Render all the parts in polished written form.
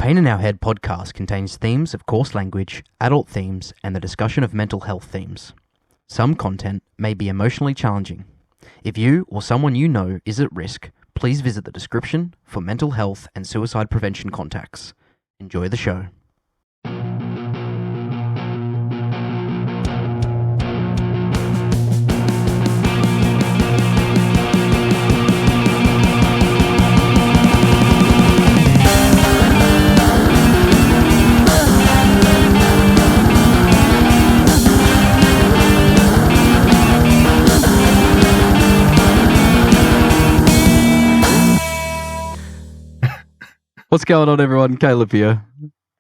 Pain in Our Head podcast contains themes of coarse language, adult themes, and the discussion of mental health themes. Some content may be emotionally challenging. If you or someone you know is at risk, please visit the description for mental health and suicide prevention contacts. Enjoy the show. What's going on, everyone? Caleb here.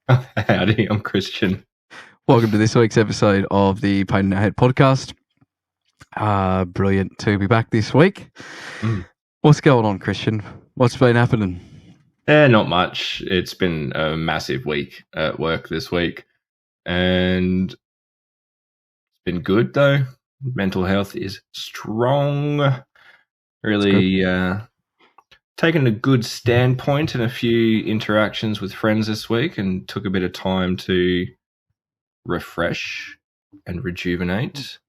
Howdy, I'm Christian. Welcome to this week's episode of the Pain in Our Head podcast. Brilliant to be back this week. What's going on, Christian? What's been happening? Not much. It's been a massive week at work this week, and it's been good though. Mental health is strong. Really taken a good standpoint in a few interactions with friends this week, and took a bit of time to refresh and rejuvenate,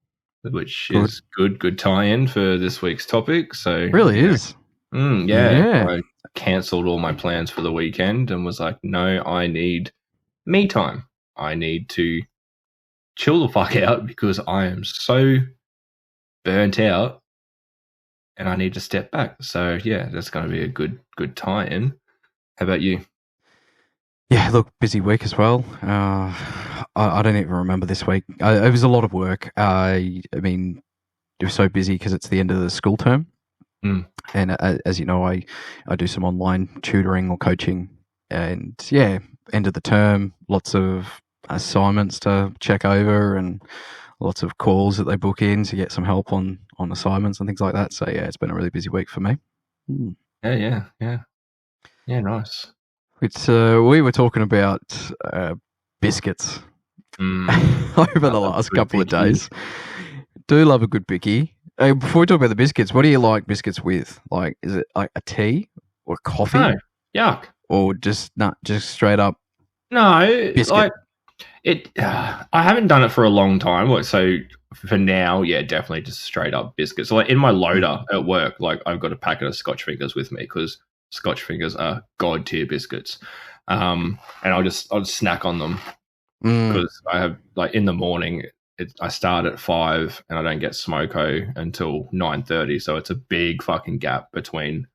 which is good tie-in for this week's topic. So Really is. I cancelled all my plans for the weekend and was like, no, I need me time. I need to chill the fuck out because I am so burnt out and I need to step back. So yeah, that's going to be a good tie-in. How about you? Yeah, look, busy week as well. I don't even remember this week. It was a lot of work. I mean, it was so busy because it's the end of the school term. And as you know, I do some online tutoring or coaching. And yeah, end of the term, lots of assignments to check over and lots of calls that they book in to get some help on assignments and things like that. So yeah, it's been a really busy week for me. Yeah, nice. It's we were talking about biscuits over the last couple of days. Do love a good bicky. Before we talk about the biscuits, what do you like biscuits with? Like, is it like a tea or coffee? No, yuck. Or just straight up? No, biscuit? Like it. I haven't done it for a long time. So for now, yeah, definitely just straight up biscuits. So like in my loader at work, like I've got a packet of Scotch Fingers with me because Scotch Fingers are god tier biscuits. And I'll just snack on them because I have, like, in the morning. I start at 5 and I don't get smoko until 9:30, so it's a big fucking gap between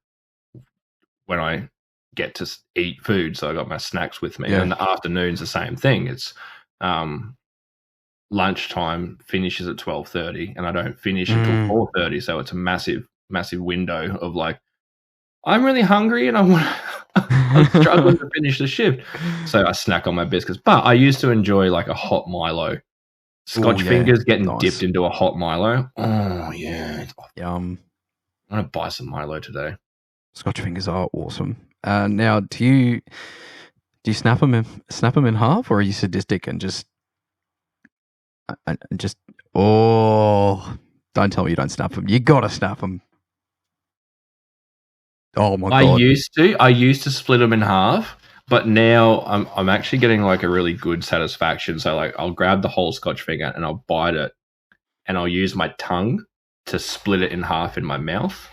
when I get to eat food. So I got my snacks with me, and the afternoon's the same thing. It's lunchtime finishes at 12:30, and I don't finish until 4:30. So it's a massive window of like, I'm really hungry and I'm struggling to finish the shift. So I snack on my biscuits, but I used to enjoy like a hot Milo. Scotch Fingers getting dipped into a hot Milo. Oh, yeah. Yum. I'm going to buy some Milo today. Scotch Fingers are awesome. Now, do you snap them in half, or are you sadistic and just don't tell me you don't snap them. You got to snap them. Oh, my God. I used to split them in half. But now I'm actually getting like a really good satisfaction. So like I'll grab the whole Scotch finger and I'll bite it, and I'll use my tongue to split it in half in my mouth.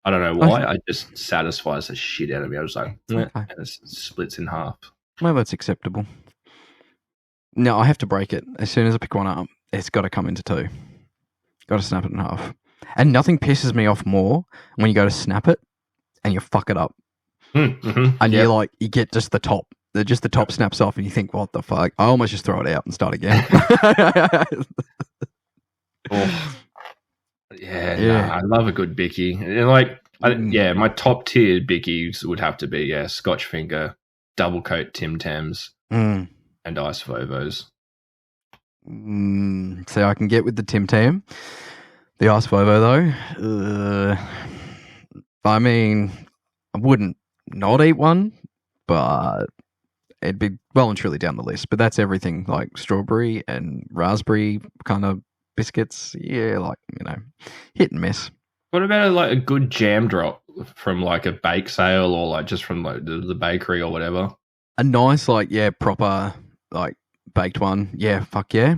I don't know why. It just satisfies the shit out of me. I was like, and it splits in half. Well, that's acceptable. No, I have to break it. As soon as I pick one up, it's got to come into two. Got to snap it in half. And nothing pisses me off more when you go to snap it and you fuck it up. And you get just the top. The top snaps off, and you think, "What the fuck?" I almost just throw it out and start again. I love a good bicky. And my top tier bickies would have to be Scotch Finger, double coat Tim Tams, and Ice Vovos. So I can get with the Tim Tam. The Ice Vovo though, I mean, I wouldn't not eat one, but it'd be well and truly down the list. But that's everything like strawberry and raspberry kind of biscuits. Yeah, like, hit and miss. What about like a good jam drop from like a bake sale or like just from like the bakery or whatever? a nice, like, yeah, proper, like, baked one. Yeah, fuck yeah.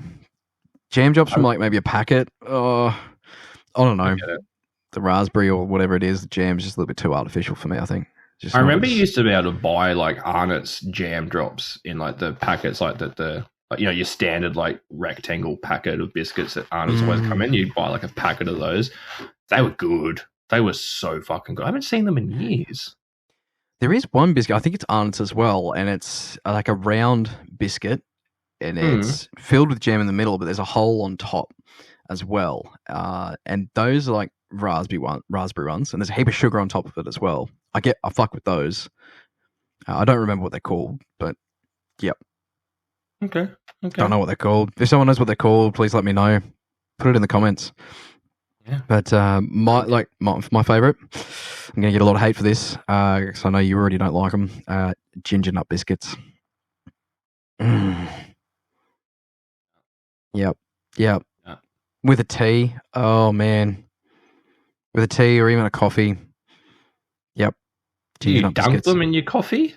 Jam drops from, like, maybe a packet. Oh, I don't know. The raspberry or whatever it is, the jam's just a little bit too artificial for me, I think. Just I remember you used to be able to buy like Arnott's jam drops in like the packets, like the like, you know, your standard like rectangle packet of biscuits that Arnott's always come in. You'd buy like a packet of those. They were good. They were so fucking good. I haven't seen them in years. There is one biscuit, I think it's Arnott's as well, and it's like a round biscuit, and it's filled with jam in the middle, but there's a hole on top as well. And those are like raspberry ones, and there's a heap of sugar on top of it as well. I fuck with those. I don't remember what they're called, but yep. Okay. Don't know what they're called. If someone knows what they're called, please let me know. Put it in the comments. Yeah. But my favorite, I'm gonna get a lot of hate for this because I know you already don't like them. Ginger nut biscuits. Yep. Yeah. With a tea. Oh man. With a tea or even a coffee. Yep. Do you dunk them in your coffee?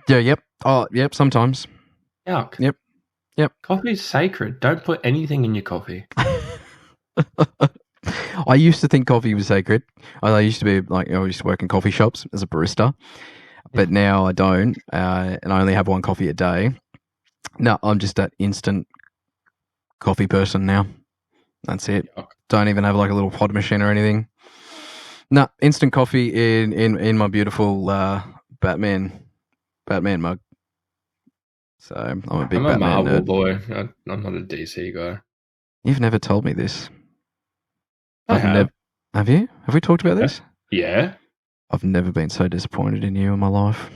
Yeah. Yep. Oh, yep. Sometimes. Yuck. Yep. Coffee is sacred. Don't put anything in your coffee. I used to think coffee was sacred. I used to be like, I used to work in coffee shops as a barista, but now I don't, and I only have one coffee a day. No, I'm just that instant coffee person now. That's it. Yuck. Don't even have like a little pod machine or anything. No, instant coffee in my beautiful Batman mug. So I'm a big Batman Marvel nerd. boy. I'm not a DC guy. You've never told me this. I have. Have you? Have we talked about this? Yeah. I've never been so disappointed in you in my life.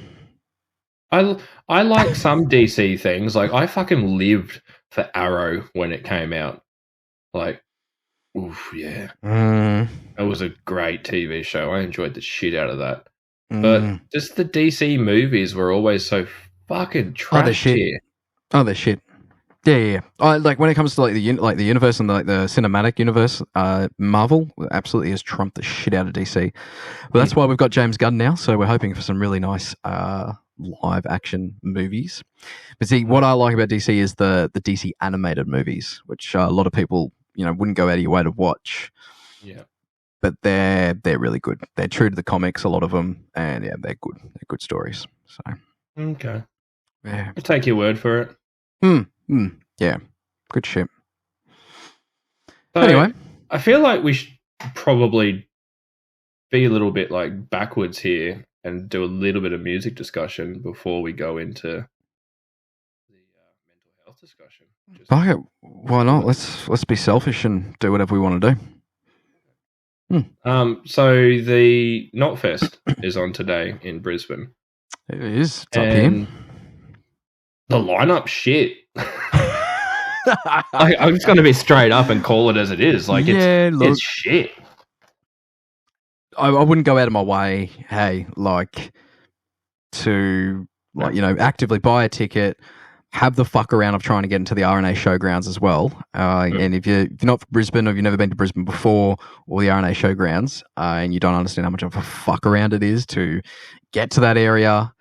I like some DC things. Like, I fucking lived for Arrow when it came out. Like, oof, yeah. It was a great TV show. I enjoyed the shit out of that. But just the DC movies were always so fucking trash here. Oh, they're shit. Yeah. Like when it comes to like the universe and like the cinematic universe, Marvel absolutely has trumped the shit out of DC. But that's why we've got James Gunn now. So we're hoping for some really nice live action movies. But see, what I like about DC is the DC animated movies, which a lot of people wouldn't go out of your way to watch. Yeah. But they're really good. They're true to the comics, a lot of them, and yeah, they're good. They're good stories. So okay. Yeah. I'll take your word for it. Yeah, good shit. So, anyway, I feel like we should probably be a little bit like backwards here and do a little bit of music discussion before we go into the mental health discussion. Okay, why not? Let's be selfish and do whatever we want to do. So the Knotfest is on today in Brisbane. It is. It's up here. The lineup shit. I'm just going to be straight up and call it as it is. Like, it's shit. I wouldn't go out of my way, to actively buy a ticket, have the fuck around of trying to get into the RNA showgrounds as well. And if you're not from Brisbane, or if you've never been to Brisbane before, or the RNA showgrounds, and you don't understand how much of a fuck around it is to get to that area,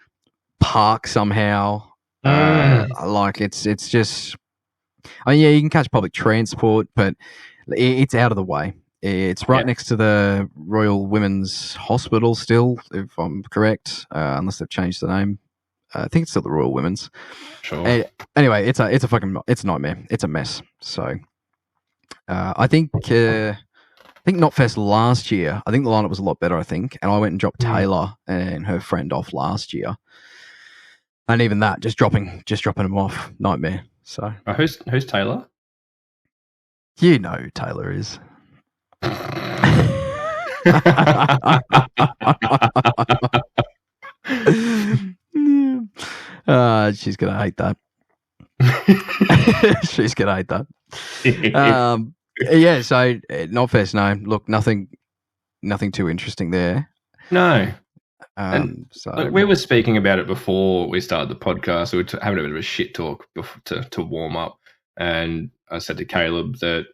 park somehow. It's just, you can catch public transport, but it's out of the way. It's right next to the Royal Women's Hospital still, if I'm correct, unless they've changed the name. I think it's still the Royal Women's. Sure. Anyway, it's a nightmare. It's a mess. So, I think Knotfest last year, I think the lineup was a lot better. I think, and I went and dropped Taylor and her friend off last year. And even that, just dropping them off, nightmare. So who's Taylor? You know who Taylor is. She's gonna hate that. She's gonna hate that. Yeah. So Knotfest, no. Look, nothing too interesting there. No. We were speaking about it before we started the podcast. We were having a bit of a shit talk to warm up, and I said to Caleb that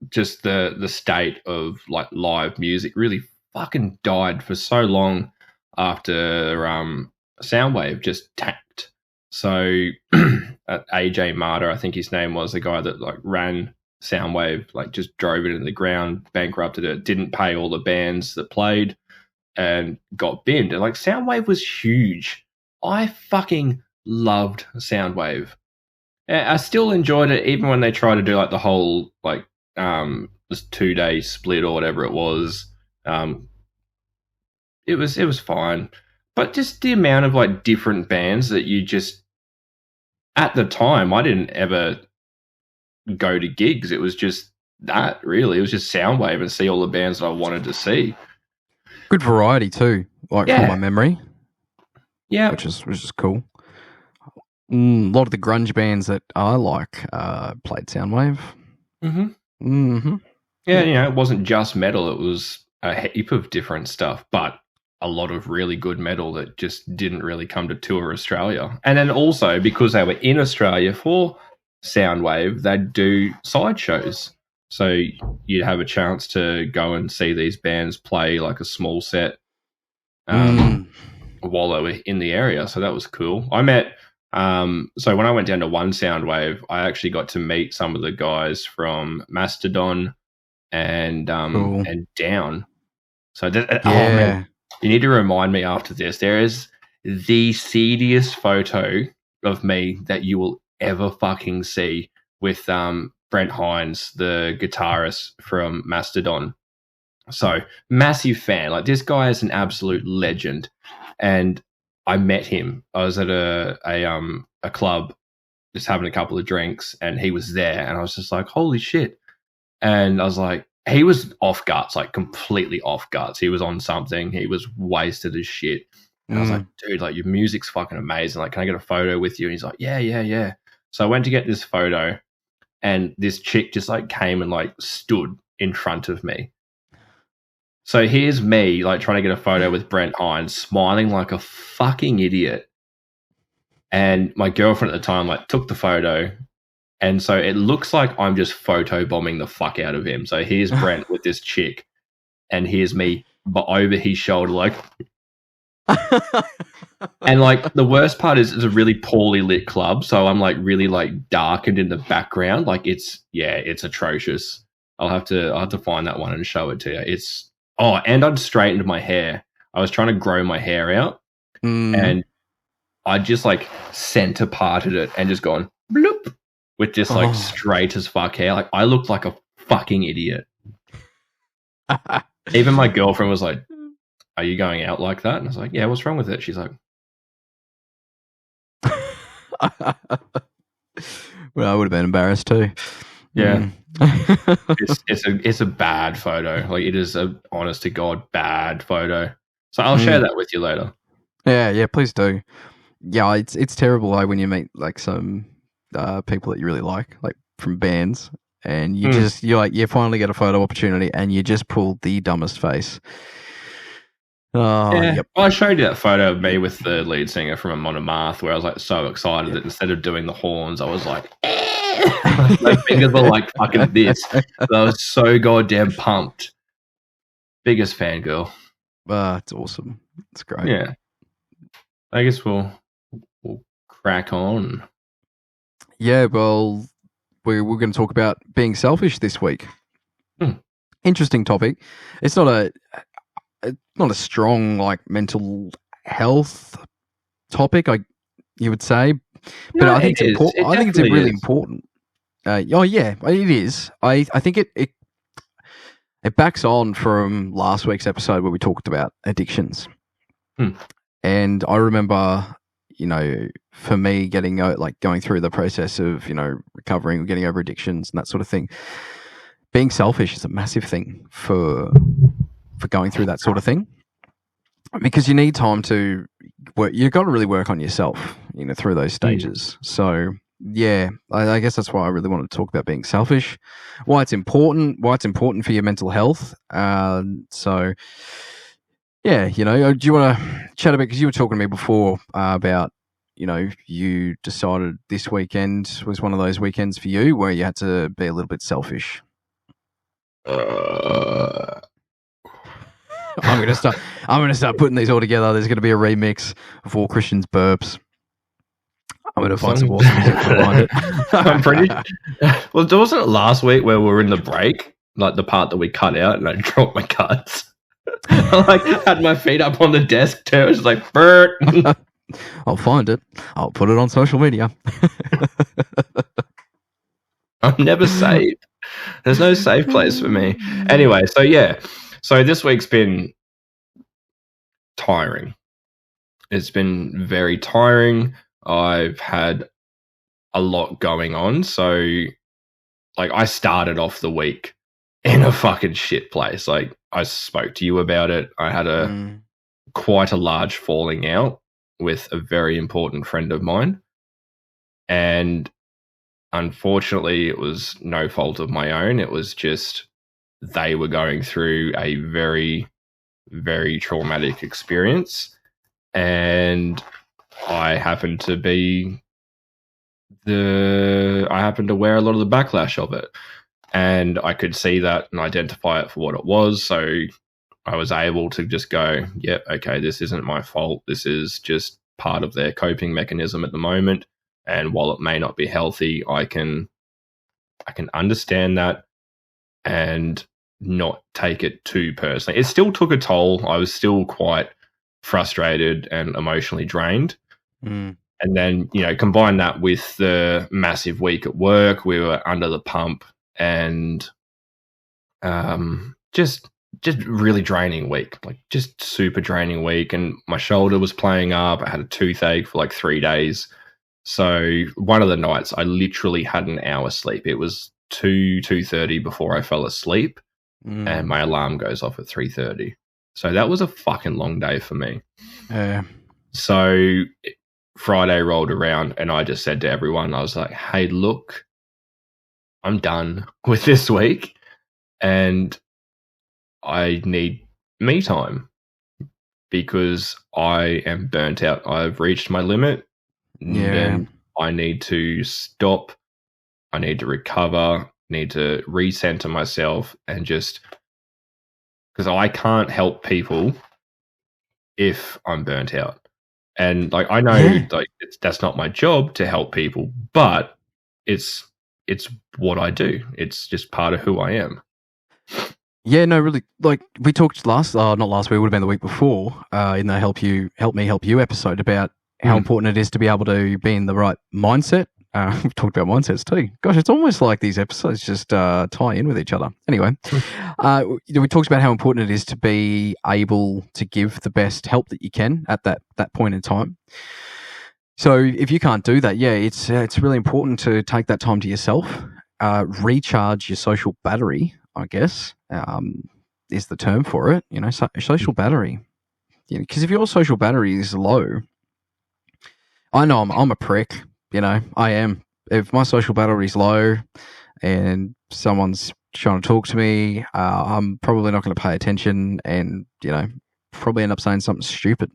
just the state of like live music really fucking died for so long after Soundwave just tanked. So AJ Marta, I think his name was, the guy that like ran Soundwave, like just drove it into the ground, bankrupted it, didn't pay all the bands that played, and got binned. And like Soundwave was huge. I fucking loved Soundwave. I still enjoyed it even when they tried to do like the whole like this 2-day split or whatever it was. It was fine. But just the amount of like different bands that you just, at the time, I didn't ever go to gigs. It was just that, really. It was just Soundwave and see all the bands that I wanted to see. Good variety too, like from my memory. Yeah. Which is cool. A lot of the grunge bands that I like played Soundwave. Mm-hmm. Mm-hmm. Yeah, it wasn't just metal. It was a heap of different stuff, but a lot of really good metal that just didn't really come to tour Australia. And then also, because they were in Australia for Soundwave, they'd do side shows. So you'd have a chance to go and see these bands play like a small set while they were in the area. So that was cool. I met... so when I went down to one Soundwave, I actually got to meet some of the guys from Mastodon and Down. So man, you need to remind me after this. There is the seediest photo of me that you will ever fucking see with Brent Hines, the guitarist from Mastodon. So massive fan. Like, this guy is an absolute legend, and I met him. I was at a club, just having a couple of drinks, and he was there, and I was just like, holy shit. And I was like, he was off guts, like completely off guts. He was on something. He was wasted as shit. And I was like, dude, like, your music's fucking amazing. Like, can I get a photo with you? And he's like, yeah. So I went to get this photo, and this chick just like came and like stood in front of me. So here's me, like, trying to get a photo with Brent Hines, smiling like a fucking idiot. And my girlfriend at the time, like, took the photo. And so it looks like I'm just photo bombing the fuck out of him. So here's Brent with this chick, and here's me, but over his shoulder, like. And like, the worst part is it's a really poorly lit club. So I'm like really like darkened in the background. Like, it's atrocious. I'll have to find that one and show it to you. And I'd straightened my hair. I was trying to grow my hair out, and I just like center parted it and just gone bloop with just like straight as fuck hair. Like, I looked like a fucking idiot. Even my girlfriend was like, "Are you going out like that?" And I was like, "Yeah, what's wrong with it?" She's like, well, I would have been embarrassed too. Yeah. It's a bad photo. Like, it is a honest to God bad photo. So I'll share that with you later. Yeah, please do. Yeah, it's terrible like when you meet like some people that you really like from bands, and you you finally get a photo opportunity and you just pull the dumbest face. Oh, yeah. Yep. Well, I showed you that photo of me with the lead singer from Amon Amarth, where I was like so excited that instead of doing the horns, I was like, my fingers were like fucking this. But I was so goddamn pumped. Biggest fangirl. It's awesome. It's great. Yeah. I guess we'll crack on. Yeah, well, we're going to talk about being selfish this week. Interesting topic. It's not a strong like mental health topic, you would say, but I think it's important. I think it's really important. Yeah, it is. I think it backs on from last week's episode where we talked about addictions, and I remember, for me going through the process of recovering, getting over addictions and that sort of thing. Being selfish is a massive thing for going through that sort of thing, because you need time to work. You've got to really work on yourself, through those stages. So yeah, I guess that's why I really wanted to talk about being selfish, why it's important for your mental health. So yeah, do you want to chat about, because you were talking to me before about, you decided this weekend was one of those weekends for you where you had to be a little bit selfish. I'm gonna start putting these all together. There's gonna be a remix of all Christian's burps. I'm gonna find some awesome music behind it. I'm pretty. Well, wasn't it last week where we were in the break, like the part that we cut out, and I dropped my cards. I like had my feet up on the desk too. It was like, Bert. I'll find it. I'll put it on social media. I'm never safe. There's no safe place for me. Anyway, so yeah. So this week's been tiring. It's been very tiring. I've had a lot going on. So, like, I started off the week in a fucking shit place. Like, I spoke to you about it. I had quite a large falling out with a very important friend of mine. And unfortunately, it was no fault of my own. It was just they were going through a very, very traumatic experience. And I happened to wear a lot of the backlash of it. And I could see that and identify it for what it was. So I was able to just go, yep, okay, this isn't my fault. This is just part of their coping mechanism at the moment. And while it may not be healthy, I can understand that and not take it too personally. It still took a toll. I was still quite frustrated and emotionally drained. And then, combine that with the massive week at work. We were under the pump and just really draining week, like just super draining week. And my shoulder was playing up. I had a toothache for like 3 days. So one of the nights I literally had an hour sleep. It was 2:30 before I fell asleep and my alarm goes off at 3:30. So that was a fucking long day for me. So Friday rolled around and I just said to everyone, I was like, hey, look, I'm done with this week and I need me time because I am burnt out. I've reached my limit. And I need to stop. I need to recover, need to recenter myself and just because I can't help people if I'm burnt out. And like I know like that's not my job to help people, but it's what I do. It's just part of who I am. Yeah, no, really. Like we talked not last week, it would have been the week before, in the Help Me Help You episode about how important it is to be able to be in the right mindset. We've talked about mindsets too. Gosh, it's almost like these episodes just tie in with each other. Anyway, we talked about how important it is to be able to give the best help that you can at that point in time. So if you can't do that, it's really important to take that time to yourself, recharge your social battery, I guess, is the term for it. Social battery. Because if your social battery is low, I know I'm a prick. I am. If my social battery is low and someone's trying to talk to me, I'm probably not going to pay attention and, probably end up saying something stupid.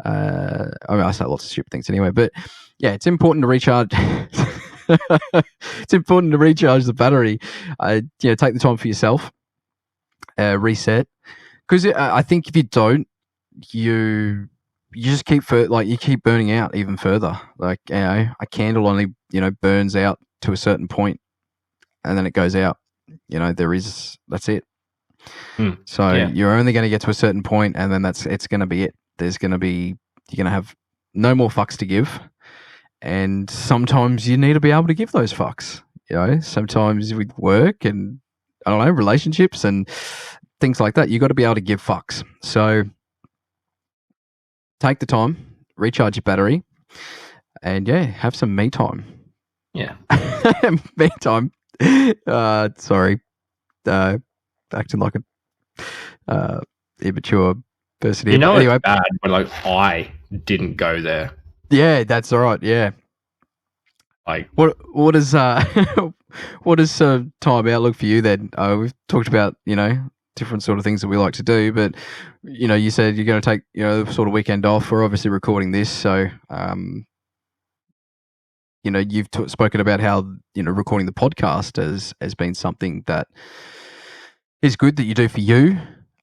I say lots of stupid things anyway, but yeah, it's important to recharge. It's important to recharge the battery. Take the time for yourself, reset. Because I think if you don't, you just keep keep burning out even further. Like a candle only burns out to a certain point, and then it goes out. That's it. So you're only going to get to a certain point, and then it's going to be it. You're going to have no more fucks to give, and sometimes you need to be able to give those fucks. Sometimes with work and I don't know, relationships and things like that, you got to be able to give fucks. So take the time, recharge your battery, and have some me time. Yeah, me time. Sorry, acting like a immature person. Anyway, it's bad, but like I didn't go there. Yeah, that's all right. Yeah. Like what is what does time outlook for you then? We've talked about different sort of things that we like to do, but you said you're going to take the sort of weekend off. We're obviously recording this, so you've spoken about how recording the podcast has been something that is good that you do for you.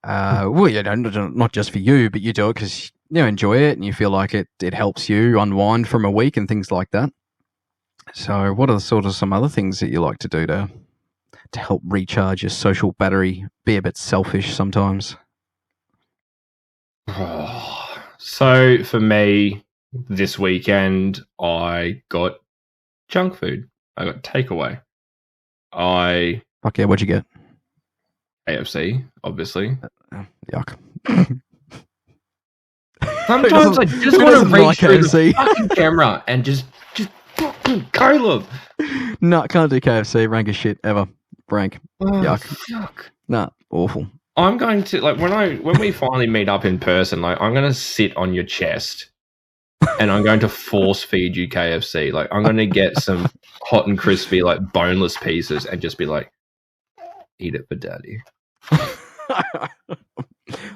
Well, not just for you, but you do it because enjoy it and you feel like it helps you unwind from a week and things like that. So, what are sort of some other things that you like to do to help recharge your social battery? Be a bit selfish sometimes. So for me, this weekend I got junk food. I got takeaway. Fuck yeah, what'd you get? AFC, obviously. Yuck. Sometimes I just want to reach through the fucking camera and just fucking Caleb. No, can't do KFC. Rank as shit ever. Rank. Yuck. Fuck. Nah, awful. I'm going to when we finally meet up in person, I'm going to sit on your chest and I'm going to force feed you KFC. I'm going to get some hot and crispy, boneless pieces and just be like, eat it for daddy.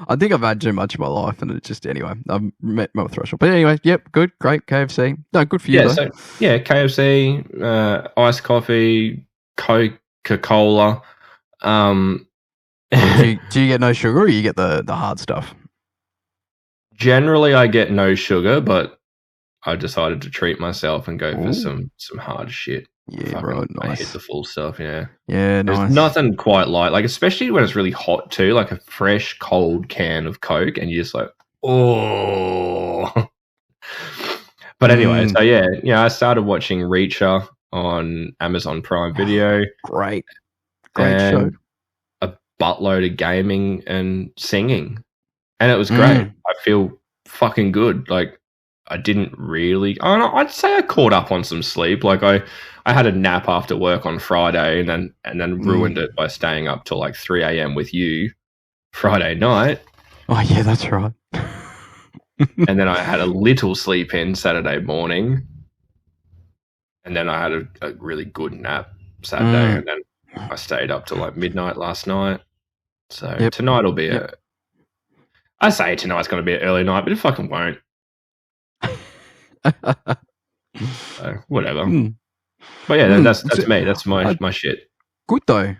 I think I've had too much in my life, and it just anyway. I've met my threshold, but anyway, yep, good, great KFC. No, good for you. Yeah, KFC, iced coffee, Coca-Cola. Do you get no sugar, or you get the hard stuff? Generally, I get no sugar, but I decided to treat myself and go for some hard shit. Yeah, right. Nice. I hit the full stuff. Yeah. Yeah, nice. There's nothing quite especially when it's really hot too, a fresh, cold can of Coke, and you're just like, oh. But anyway, so I started watching Reacher on Amazon Prime Video. Great show. A buttload of gaming and singing, and it was great. I feel fucking good. I didn't really. I'd say I caught up on some sleep. I had a nap after work on Friday, and then ruined it by staying up till 3 a.m. with you Friday night. Oh yeah, that's right. And then I had a little sleep in Saturday morning, and then I had a really good nap Saturday, and then I stayed up till midnight last night. So tonight will be I say tonight's going to be an early night, but it fucking won't. So, whatever. But yeah, that's me. That's my shit. Good though,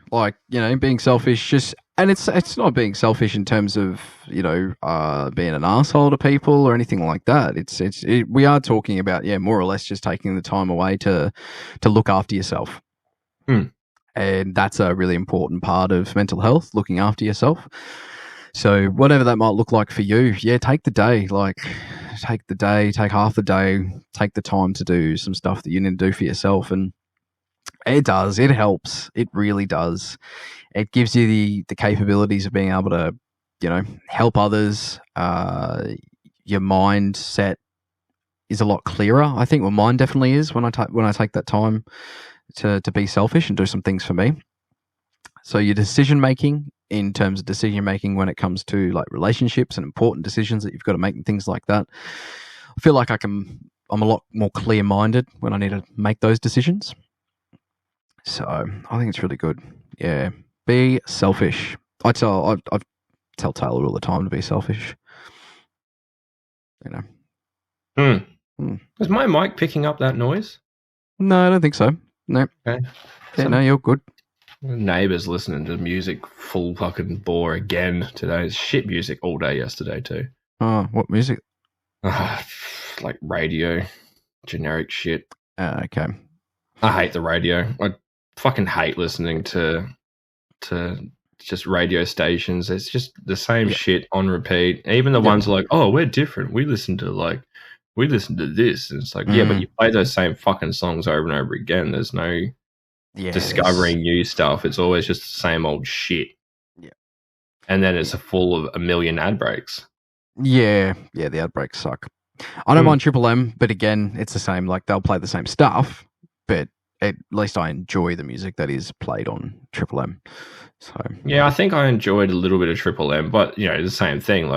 being selfish. And it's not being selfish in terms of being an asshole to people or anything like that. We are talking about more or less just taking the time away to look after yourself, and that's a really important part of mental health, looking after yourself. So whatever that might look like for you, take the day, take half the day, take the time to do some stuff that you need to do for yourself. And it helps. It really does. It gives you the capabilities of being able to, help others. Your mindset is a lot clearer. I think mine definitely is when I take that time to be selfish and do some things for me. So your decision making, in terms of decision making when it comes to relationships and important decisions that you've got to make and things like that, I feel like I'm a lot more clear minded when I need to make those decisions. So I think it's really good. Yeah, be selfish. I tell Taylor all the time to be selfish. Is my mic picking up that noise? No, I don't think so. No. Okay. Yeah, no, you're good. Neighbours listening to music full fucking bore again today. It's shit music all day yesterday too. Oh, what music? Radio, generic shit. Okay. I hate the radio. I fucking hate listening to just radio stations. It's just the same shit on repeat. Even the ones we're different. We listen to this. And it's but you play those same fucking songs over and over again. There's no discovering new stuff. It's always just the same old shit. Yeah. And then it's full of a million ad breaks. Yeah, the ad breaks suck. I don't mind Triple M, but again, it's the same. They'll play the same stuff, but at least I enjoy the music that is played on Triple M. So yeah, I think I enjoyed a little bit of Triple M, but the same thing.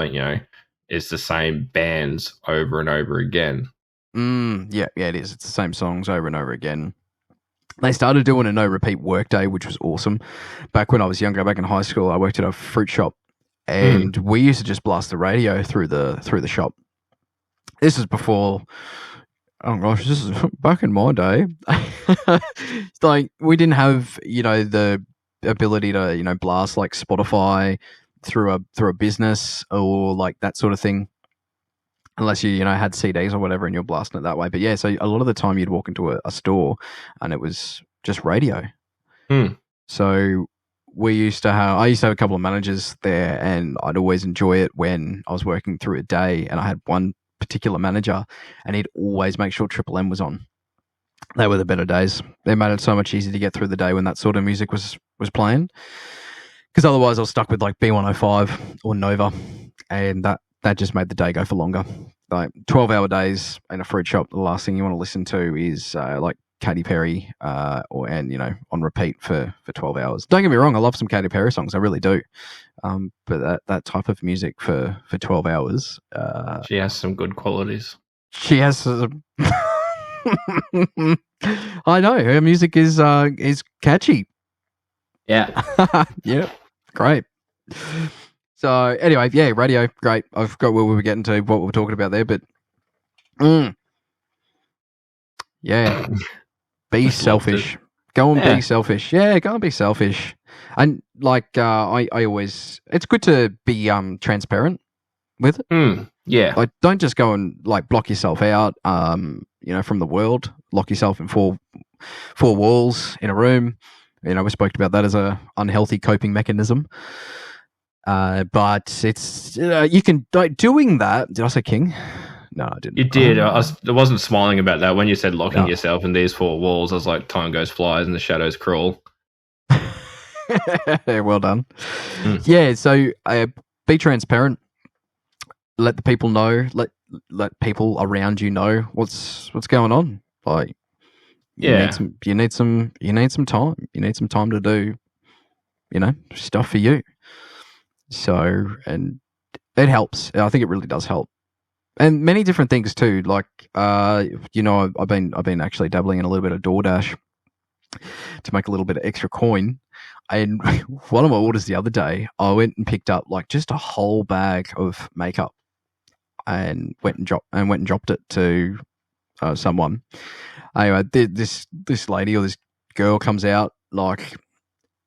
It's the same bands over and over again. Yeah, it is. It's the same songs over and over again. They started doing a no repeat workday, which was awesome. Back when I was younger, back in high school, I worked at a fruit shop, and we used to just blast the radio through the shop. This is before. Oh gosh, this is back in my day. It's we didn't have the ability to blast Spotify through a business or that sort of thing. unless you had CDs or whatever and you're blasting it that way. But yeah, so a lot of the time you'd walk into a store and it was just radio. So I used to have a couple of managers there, and I'd always enjoy it when I was working through a day and I had one particular manager and he'd always make sure Triple M was on. They were the better days. They made it so much easier to get through the day when that sort of music was playing. Because otherwise I was stuck with like B105 or Nova, and that just made the day go for longer. Like 12-hour days in a fruit shop, the last thing you want to listen to is like Katy Perry on repeat for 12 hours. Don't get me wrong, I love some Katy Perry songs, I really do. But that type of music for 12 hours... she has some good qualities. She has... I know, her music is catchy. Yeah. Yeah, great. So anyway, yeah, radio, great. I forgot where we were getting to, what we were talking about there, but yeah, be selfish. Go and be selfish. Yeah, go and be selfish. And like I always, it's good to be transparent with it. Yeah, like don't just go and like block yourself out, from the world. Lock yourself in four walls in a room. We spoke about that as a unhealthy coping mechanism. But it's you can doing that. Did I say king? No, I didn't. You did. I wasn't smiling about that when you said locking yourself in these four walls. I was like, time goes flies and the shadows crawl. Well done. Yeah. So be transparent. Let the people know. Let people around you know what's going on. Like, you need some time. You need some time to do, stuff for you. So, and it helps. I think it really does help, and many different things too. Like, I've been actually dabbling in a little bit of DoorDash to make a little bit of extra coin. And one of my orders the other day, I went and picked up like just a whole bag of makeup, and went and dropped it to someone. Anyway, this lady or this girl comes out like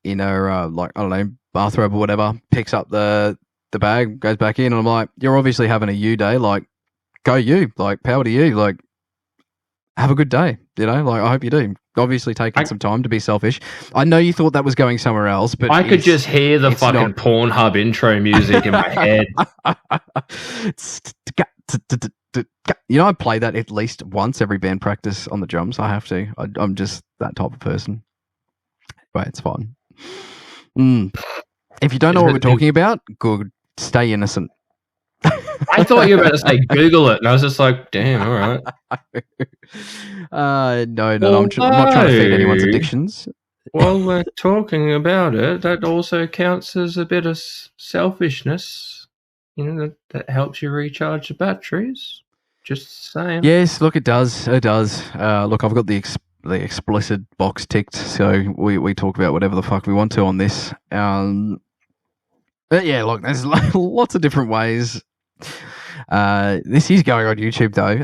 in her I don't know, bathrobe or whatever, picks up the bag, goes back in, and I'm like, you're obviously having a you day, like go you, like power to you, like have a good day, like I hope you do. Obviously taking some time to be selfish. I know you thought that was going somewhere else, but I could just hear the fucking Pornhub intro music in my head. I play that at least once every band practice on the drums. I have to. I'm just that type of person. But it's fine. If you don't know what we're talking about, good. Stay innocent. I thought you were about to say Google it, and I was just like, damn, all right. No, I'm not trying to feed anyone's addictions. While we're talking about it, that also counts as a bit of selfishness. That helps you recharge the batteries. Just saying. Yes, look, it does. It does. Look, I've got the explicit box ticked, so we talk about whatever the fuck we want to on this. But yeah, look, there's lots of different ways. This is going on YouTube though.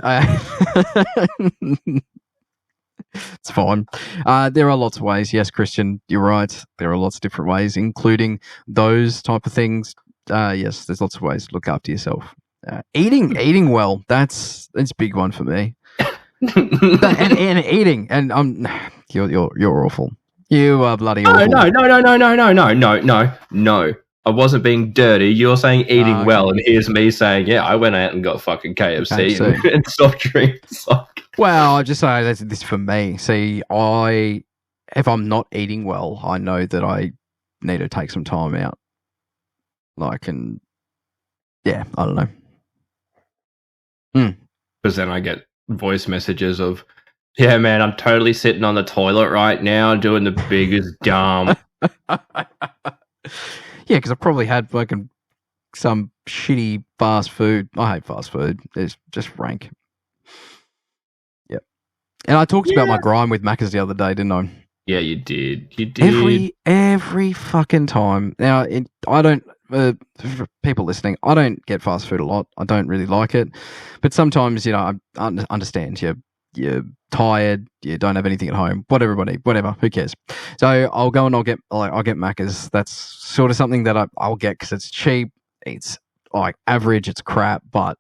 It's fine. There are lots of ways. Yes, Christian, you're right. There are lots of different ways, including those type of things. Yes, there's lots of ways to look after yourself. Eating well, that's a big one for me. and eating, and you're awful. You are bloody awful. No. I wasn't being dirty. You're saying eating well, and here's me saying, yeah, I went out and got fucking KFC. And soft drinks. Well, I just say that's this for me. See, if I'm not eating well, I know that I need to take some time out. I don't know. Because then I get voice messages of, yeah, man, I'm totally sitting on the toilet right now doing the biggest dumb. Yeah, because I probably had fucking some shitty fast food. I hate fast food. It's just rank. Yep. And I talked about my grime with Macca's the other day, didn't I? Yeah, you did. You did. Every fucking time. Now, I don't... for people listening, I don't get fast food a lot. I don't really like it. But sometimes, I understand. You're tired, you don't have anything at home, whatever, who cares? So I'll go and I'll get Macca's. That's sort of something that I'll get because it's cheap. It's like average, it's crap, but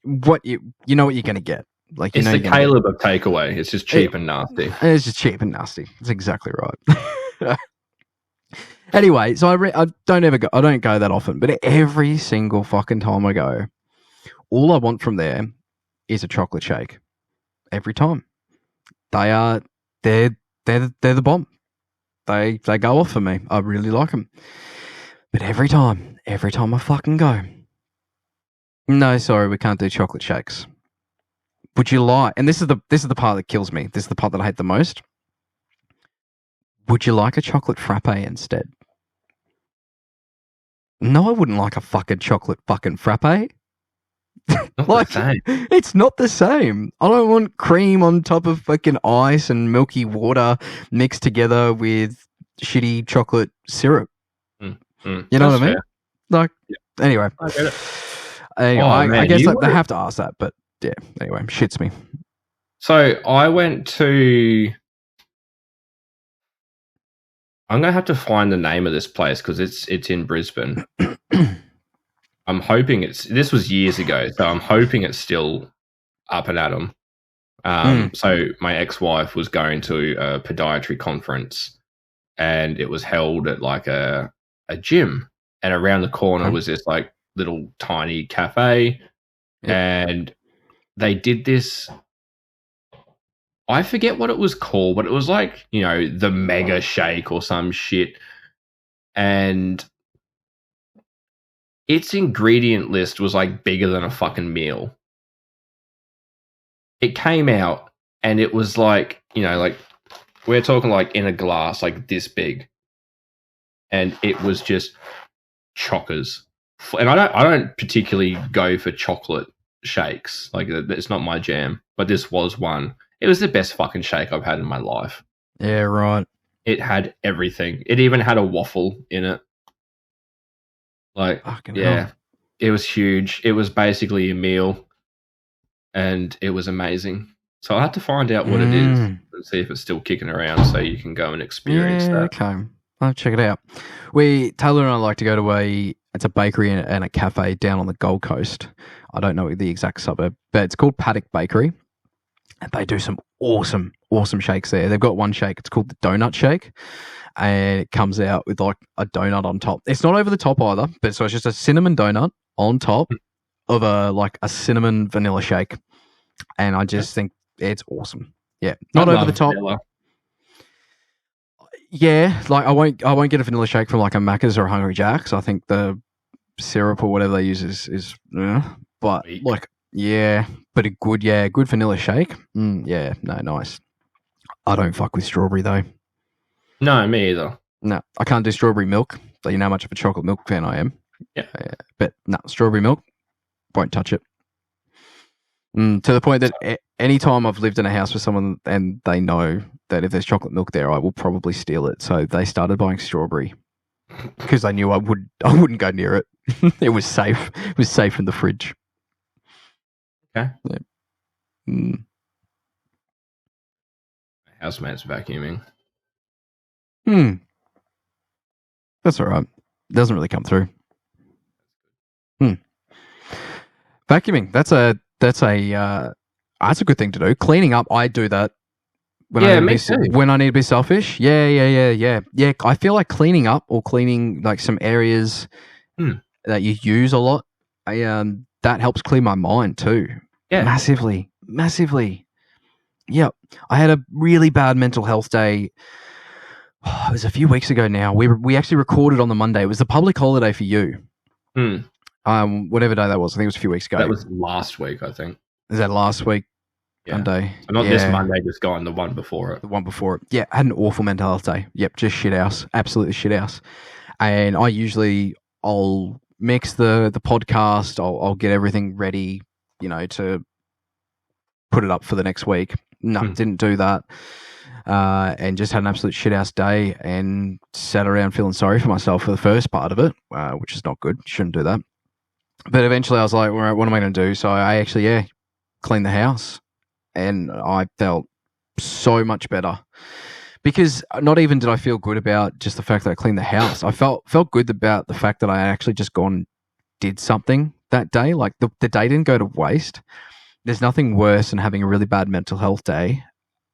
what you know what you're going to get. Like it's the Caleb of takeaway. It's just cheap and nasty. It's just cheap and nasty. That's exactly right. Anyway, so I don't go that often, but every single fucking time I go, all I want from there is a chocolate shake. Every time. They're the bomb. They go off for me. I really like them. But every time I fucking go, no, sorry, we can't do chocolate shakes. Would you like? And this is the part that kills me. This is the part that I hate the most. Would you like a chocolate frappe instead? No, I wouldn't like a fucking chocolate fucking frappe. Like, it's not the same. I don't want cream on top of fucking ice and milky water mixed together with shitty chocolate syrup. You know what I mean? Fair. Like, anyway. I get it. Anyway, I guess they have to ask that, but yeah, anyway, shits me. So I went to... I'm going to have to find the name of this place because it's in Brisbane. I'm hoping this was years ago, so I'm hoping it's still up and at 'em. So my ex-wife was going to a podiatry conference, and it was held at like a gym, and around the corner was this like little tiny cafe, and they did this. I forget what it was called, but it was like, the mega shake or some shit. And its ingredient list was like bigger than a fucking meal. It came out and it was like, like we're talking like in a glass, like this big. And it was just chockers. And I don't particularly go for chocolate shakes. Like, it's not my jam, but this was one. It was the best fucking shake I've had in my life. Yeah, right. It had everything. It even had a waffle in it. Like, fucking yeah, hell. It was huge. It was basically a meal, and it was amazing. So I'll have to find out what it is and see if it's still kicking around so you can go and experience that. Okay. I'll check it out. Taylor and I like to go to it's a bakery and a cafe down on the Gold Coast. I don't know the exact suburb, but it's called Paddock Bakery. And they do some awesome, awesome shakes there. They've got one shake. It's called the donut shake. And it comes out with like a donut on top. It's not over the top either, but so it's just a cinnamon donut on top of a cinnamon vanilla shake. And I just think it's awesome. Yeah. Not over the top. Vanilla. Yeah, like I won't get a vanilla shake from like a Macca's or a Hungry Jack's. I think the syrup or whatever they use is but weak. Like, yeah, but a good vanilla shake. Yeah, no, nice. I don't fuck with strawberry though. No, me either. No, I can't do strawberry milk. So you know how much of a chocolate milk fan I am. Yeah. But no, strawberry milk, won't touch it. To the point that anytime I've lived in a house with someone and they know that if there's chocolate milk there, I will probably steal it. So they started buying strawberry because they knew I wouldn't go near it. It was safe. It was safe in the fridge. Okay. Yeah. Housemate's vacuuming. That's all right. Doesn't really come through. Vacuuming. That's a good thing to do. Cleaning up, I do that. When I need to be selfish. Yeah. I feel like cleaning up or cleaning like some areas that you use a lot, that helps clear my mind too. Yeah. Massively. Yep. I had a really bad mental health day. It was a few weeks ago now. We actually recorded on the Monday. It was the public holiday for you. Whatever day that was. I think it was a few weeks ago. That was last week, I think. Is that last week? Yeah. Monday. So not this Monday, just gone, the one before it. The one before it. Yeah, I had an awful mental health day. Yep, just shit house. Absolutely shit house. And I'll mix the podcast. I'll get everything ready, to put it up for the next week. No, didn't do that. And just had an absolute shit house day and sat around feeling sorry for myself for the first part of it, which is not good. Shouldn't do that. But eventually I was like, all right, what am I going to do? So I actually, cleaned the house. And I felt so much better because not even did I feel good about just the fact that I cleaned the house. I felt good about the fact that I actually just gone and did something that day. Like the day didn't go to waste. There's nothing worse than having a really bad mental health day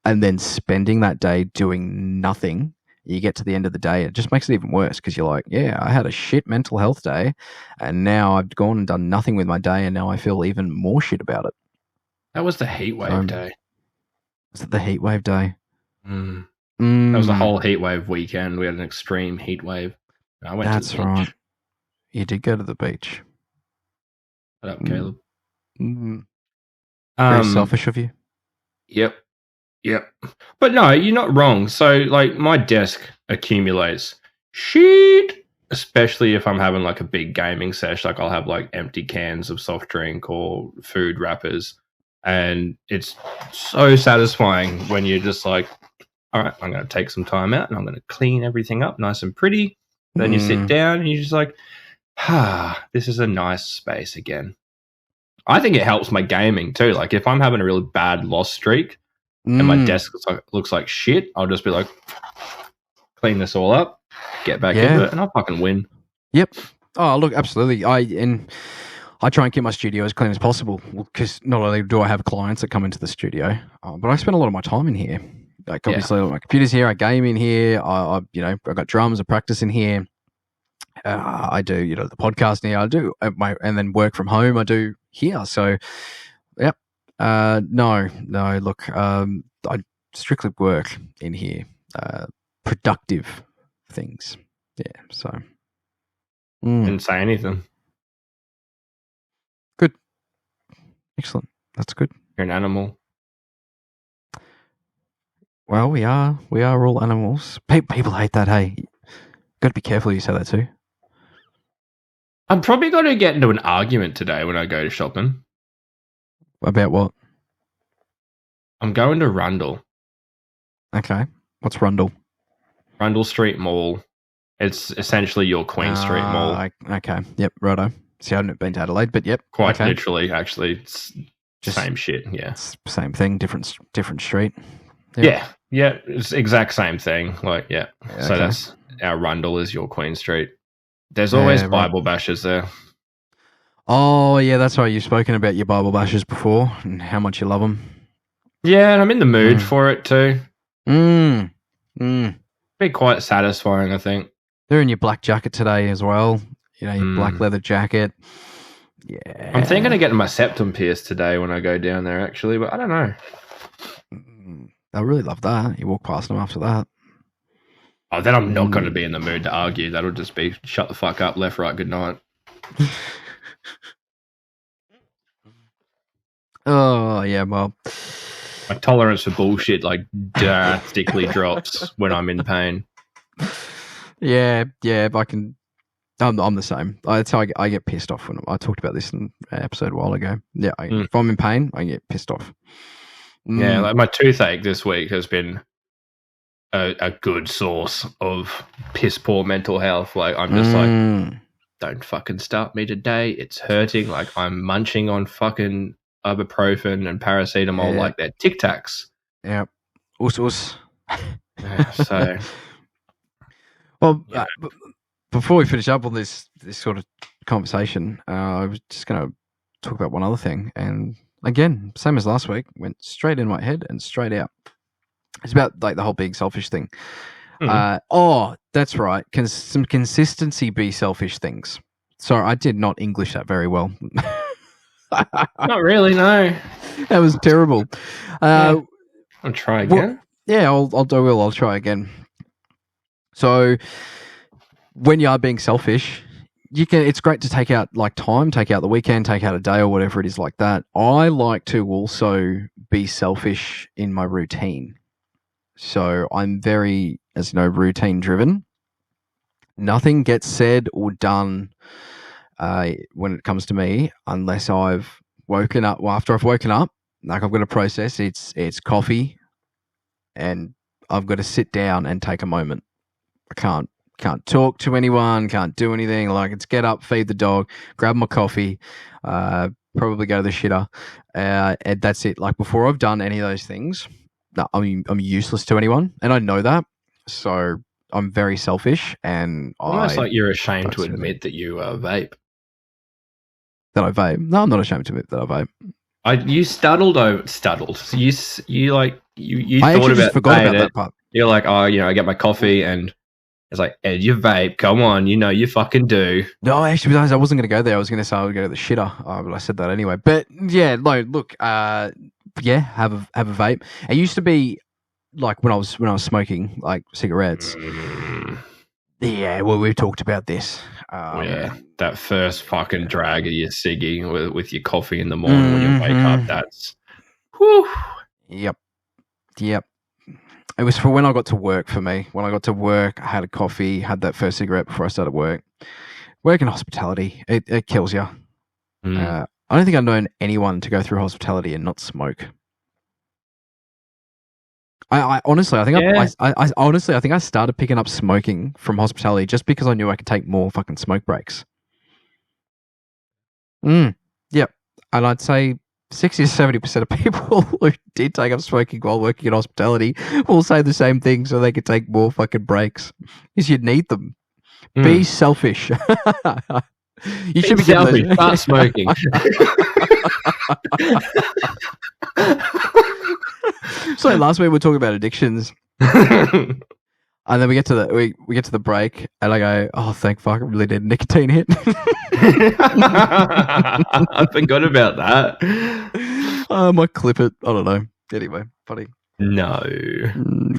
and then spending that day doing nothing. You get to the end of the day, it just makes it even worse because you're like, yeah, I had a shit mental health day and now I've gone and done nothing with my day and now I feel even more shit about it. That was the heatwave day. Was it the heatwave day? That was the whole heatwave weekend. We had an extreme heatwave. I went to the beach. That's right. You did go to the beach. What up, Caleb? Very selfish of you. Yep. But no, you're not wrong. So, like, my desk accumulates shit, especially if I'm having, like, a big gaming sesh. Like, I'll have, like, empty cans of soft drink or food wrappers. And it's so satisfying when you're just like, all right, I'm going to take some time out and I'm going to clean everything up nice and pretty. Then you sit down and you're just like, this is a nice space again. I think it helps my gaming too. Like if I'm having a really bad loss streak and my desk looks like shit, I'll just be like, clean this all up, get back into it, and I'll fucking win. Yep. Oh, look, absolutely. I try and keep my studio as clean as possible because not only do I have clients that come into the studio, but I spend a lot of my time in here. Like obviously, my computer's here. I game in here. I've got drums. I practice in here. I do, the podcast here. I do and then work from home. I do here. So, yep. No. Look, I strictly work in here. Productive things. Yeah. So, didn't say anything. Good. Excellent. That's good. You're an animal. Well, we are all animals. People hate that. Hey, got to be careful you say that too. I'm probably going to get into an argument today when I go to shopping. About what? I'm going to Rundle. Okay. What's Rundle? Rundle Street Mall. It's essentially your Queen Street Mall. Okay. Yep. Righto. See, I haven't been to Adelaide, but yep. Quite literally, actually. It's just same shit. Yeah. It's same thing. Different street. Yep. Yeah. It's exact same thing. Like, yeah. So that's our Rundle is your Queen Street. There's always Bible bashers there. Oh, yeah, that's right. You've spoken about your Bible bashers before and how much you love them. Yeah, and I'm in the mood for it too. Be quite satisfying, I think. They're in your black jacket today as well. Your black leather jacket. Yeah. I'm thinking of getting my septum pierced today when I go down there, actually, but I don't know. They'll really love that. You walk past them after that. Oh, then I'm not going to be in the mood to argue. That'll just be shut the fuck up, left, right, good night. Oh, yeah, well. My tolerance for bullshit drastically drops when I'm in pain. Yeah, if I can. I'm the same. That's how I get pissed off when I talked about this in an episode a while ago. Yeah, if I'm in pain, I get pissed off. Yeah, like my toothache this week has been a good source of piss poor mental health. Like I'm just like, don't fucking start me today. It's hurting. Like I'm munching on fucking ibuprofen and paracetamol like they're Tic Tacs. Yeah. Us. So. Well, before we finish up on this sort of conversation, I was just going to talk about one other thing. And again, same as last week, went straight in my head and straight out. It's about like the whole being selfish thing. That's right. Some consistency be selfish things. Sorry, I did not English that very well. Not really, no. That was terrible. I'll try again. I'll try again. So when you are being selfish, it's great to take out like time, take out the weekend, take out a day or whatever it is like that. I like to also be selfish in my routine. So I'm very, as you know, routine driven. Nothing gets said or done when it comes to me unless I've woken up. Well, after I've woken up, like I've got to process. It's coffee, and I've got to sit down and take a moment. I can't talk to anyone, can't do anything. Like it's get up, feed the dog, grab my coffee, probably go to the shitter, and that's it. Like before I've done any of those things, no, I'm useless to anyone, and I know that. So I'm very selfish, and almost like you're ashamed to admit that you vape. that I vape. No, I'm not ashamed to admit that I vape. You stuttled. You I thought actually just about forgot saying about it. that part. You're like, oh, I get my coffee, and it's like, Ed, you vape. Come on, you fucking do. No, actually, I wasn't going to go there. I was going to say I would go to the shitter, but I said that anyway. But yeah, no, look, have a vape. It used to be like when I was smoking like cigarettes. Yeah, well, we've talked about this. That first fucking drag of your ciggy with your coffee in the morning when you wake up. That's, whew. Yep. It was for when I got to work. For me, when I got to work, I had a coffee, had that first cigarette before I started work. Work in hospitality, it kills you. I don't think I've known anyone to go through hospitality and not smoke. I honestly, I think I think I started picking up smoking from hospitality just because I knew I could take more fucking smoke breaks. Yep, and I'd say 60 to 70% of people who did take up smoking while working in hospitality will say the same thing, so they could take more fucking breaks. Because you need them. Be selfish. You should be selfish. Start smoking. So last week we were talking about addictions, and then we get to the break, and I go, "Oh, thank fuck! I really need a nicotine hit." I forgot about that. I might clip it. I don't know. Anyway, funny. No.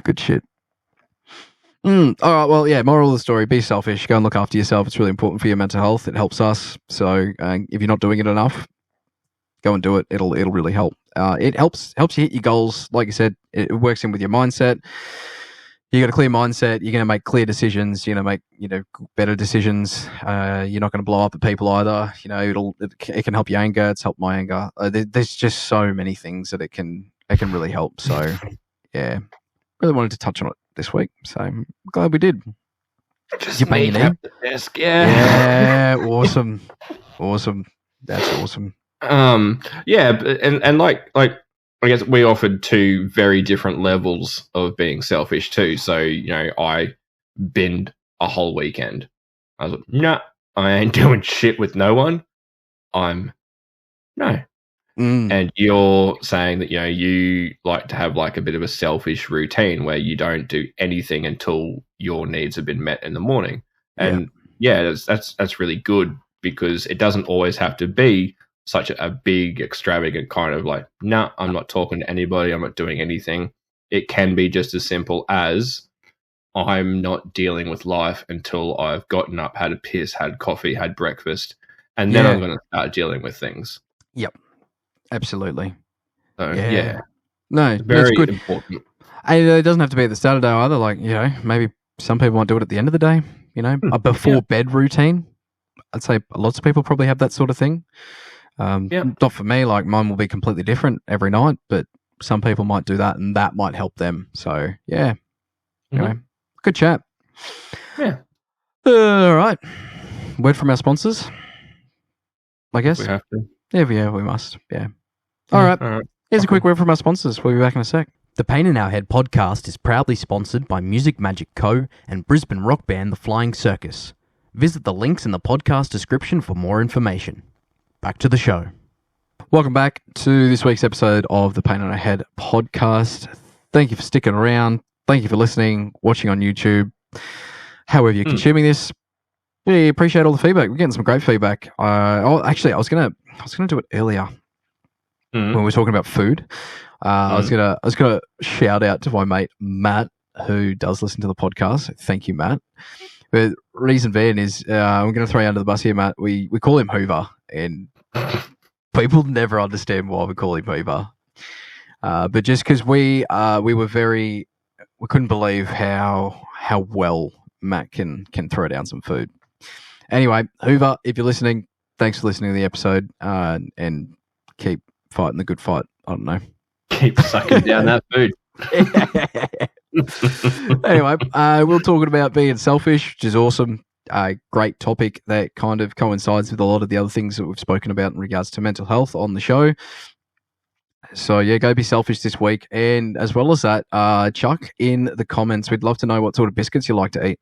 Good shit. All right. Well, yeah. Moral of the story: be selfish. Go and look after yourself. It's really important for your mental health. It helps us. So if you're not doing it enough, go and do it. It'll really help. It helps you hit your goals. Like I said, it works in with your mindset. You got a clear mindset. You're going to make clear decisions. You're going to make better decisions. You're not going to blow up at people either. It can help your anger. It's helped my anger. There's just so many things that it can really help. So yeah, really wanted to touch on it this week. So I'm glad we did. Just you bang your knee? The desk. Yeah. Awesome. That's awesome. Yeah, and like I guess we offered two very different levels of being selfish too. So I binned a whole weekend. I was like, no, I ain't doing shit with no one. And you're saying that you like to have like a bit of a selfish routine where you don't do anything until your needs have been met in the morning. And that's really good, because it doesn't always have to be such a big, extravagant kind of like, no, I'm not talking to anybody, I'm not doing anything. It can be just as simple as, I'm not dealing with life until I've gotten up, had a piss, had coffee, had breakfast, and then I'm going to start dealing with things. Yep, absolutely. So, no, very that's good. Important. And it doesn't have to be at the start of the day either. Like, maybe some people might do it at the end of the day. A before bed routine. I'd say lots of people probably have that sort of thing. Not for me. Like, mine will be completely different every night, but some people might do that, and that might help them. So yeah, anyway, good chat. Yeah. All right. Word from our sponsors, I guess. We have to. Yeah, we must. Yeah. All right. Here's a quick word from our sponsors. We'll be back in a sec. The Pain in Our Head podcast is proudly sponsored by Music Magic Co. and Brisbane rock band The Flying Circus. Visit the links in the podcast description for more information. Back to the show. Welcome back to this week's episode of the Pain in Our Head podcast. Thank you for sticking around. Thank you for listening, watching on YouTube, however you're consuming this. Yeah, appreciate all the feedback. We're getting some great feedback. I was gonna do it earlier when we were talking about food. I was gonna shout out to my mate Matt, who does listen to the podcast. Thank you, Matt. The reason being is I'm going to throw you under the bus here, Matt. We call him Hoover, and people never understand why we call him Hoover. But just because we couldn't believe how well Matt can throw down some food. Anyway, Hoover, if you're listening, thanks for listening to the episode, and keep fighting the good fight. I don't know. Keep sucking down that food. Anyway, we're talking about being selfish, which is awesome. Great topic that kind of coincides with a lot of the other things that we've spoken about in regards to mental health on the show. So yeah, go be selfish this week. And as well as that, chuck in the comments. We'd love to know what sort of biscuits you like to eat.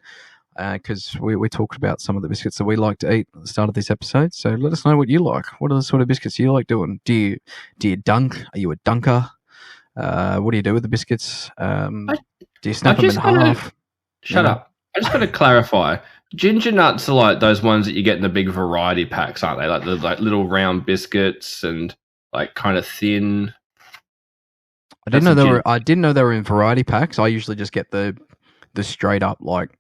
because we talked about some of the biscuits that we like to eat at the start of this episode. So let us know what you like. What are the sort of biscuits you like doing? Do you dunk? Are you a dunker? What do you do with the biscuits? Do you snap them in half? Shut up. I just got to clarify. Ginger nuts are like those ones that you get in the big variety packs, aren't they? Like the little round biscuits and like kind of thin. I didn't know they were in variety packs. I usually just get the straight up like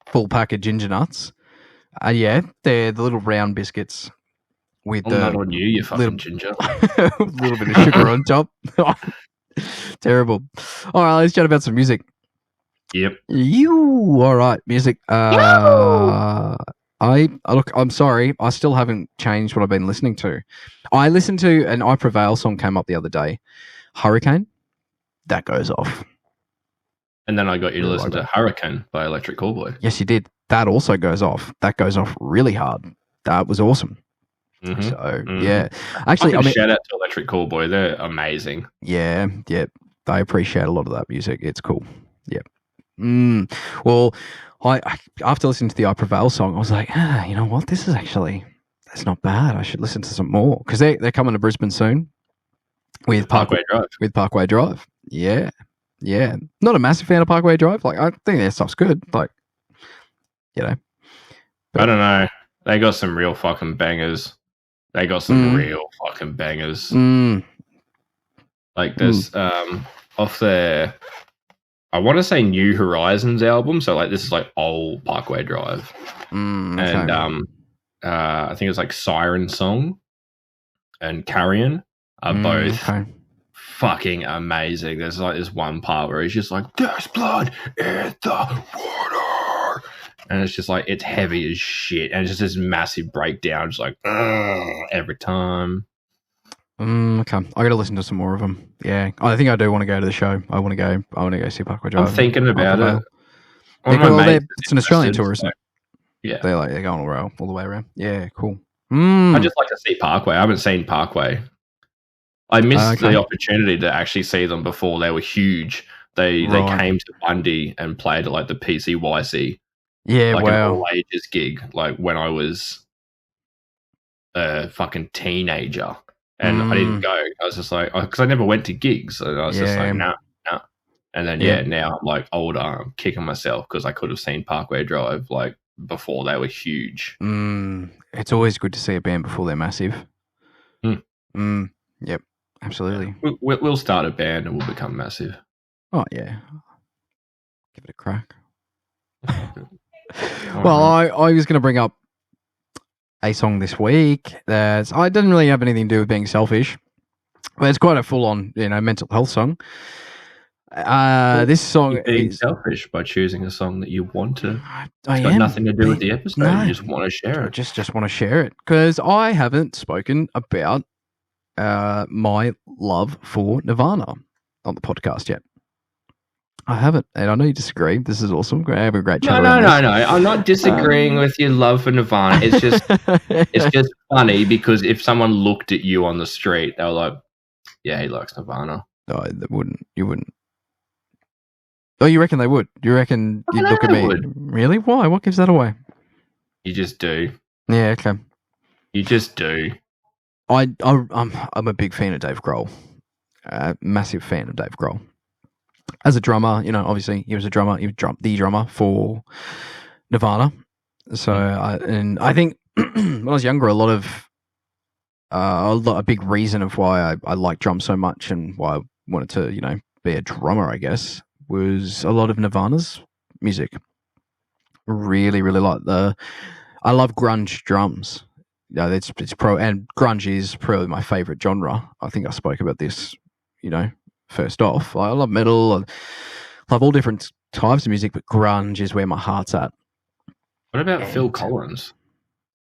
full pack of ginger nuts. Yeah, they're the little round biscuits with not on you fucking ginger. A little bit of sugar on top. Terrible. All right, let's chat about some music. Yep. All right, music. I'm sorry, I still haven't changed what I've been listening to. I listened to an I Prevail song came up the other day. Hurricane. That goes off. And then I got you to listen to Hurricane by Electric Callboy. Yes, you did. That also goes off. That goes off really hard. That was awesome. Mm-hmm. So, yeah. Actually, shout out to Electric Callboy. They're amazing. Yeah. They appreciate a lot of that music. It's cool. Yep. Well, I after listening to the I Prevail song, I was like, you know what? That's not bad. I should listen to some more because they're coming to Brisbane soon with Parkway Drive. With Parkway Drive, yeah. Not a massive fan of Parkway Drive. Like I think their stuff's good. Like, you know, I don't know. They got some real fucking bangers. Like there's off their. I want to say New Horizons album, so like this is like old Parkway Drive, and I think it's like Siren Song and Carrion are both fucking amazing. There's like this one part where he's just like, "There's blood in the water," and it's just like it's heavy as shit, and it's just this massive breakdown, just like every time. Okay, I got to listen to some more of them. Yeah, I think I do want to go to the show. I want to go see Parkway Drive. I'm thinking about it. It's an Australian tour, isn't it? Yeah, they're going all the way around. Yeah, cool. I just like to see Parkway. I haven't seen Parkway. I missed the opportunity to actually see them before they were huge. They came to Bundy and played at like the PCYC. Yeah, like wow. an all ages gig, like when I was a fucking teenager. And I didn't go. I was just like, because I never went to gigs. And I was just like, nah. And then, now I'm like older. I'm kicking myself because I could have seen Parkway Drive like before they were huge. It's always good to see a band before they're massive. Yep, absolutely. We'll start a band and we'll become massive. Oh, yeah. Give it a crack. Well, I was going to bring up a song this week that I didn't really have anything to do with being selfish, but it's quite a full-on, mental health song. This song being selfish by choosing a song that you want to. It's got nothing to do with the episode. No, you just want to share it. Just want to share it because I haven't spoken about my love for Nirvana on the podcast yet. I haven't, and I know you disagree. This is awesome. I have a great chat. No. I'm not disagreeing with your love for Nirvana. It's just, it's just funny because if someone looked at you on the street, they were like, "Yeah, he likes Nirvana." No, they wouldn't. You wouldn't. Oh, you reckon they would? You reckon you'd look at me? Would. Really? Why? What gives that away? You just do. Yeah. Okay. You just do. I'm a big fan of Dave Grohl. Massive fan of Dave Grohl. As a drummer, obviously he was a drummer. He was the drummer for Nirvana. So, I think when I was younger, a big reason of why I liked drums so much and why I wanted to, be a drummer, I guess, was a lot of Nirvana's music. Really, really I love grunge drums. It's and grunge is probably my favorite genre. I think I spoke about this, first off. I love metal. I love all different types of music, but grunge is where my heart's at. What about Phil Collins?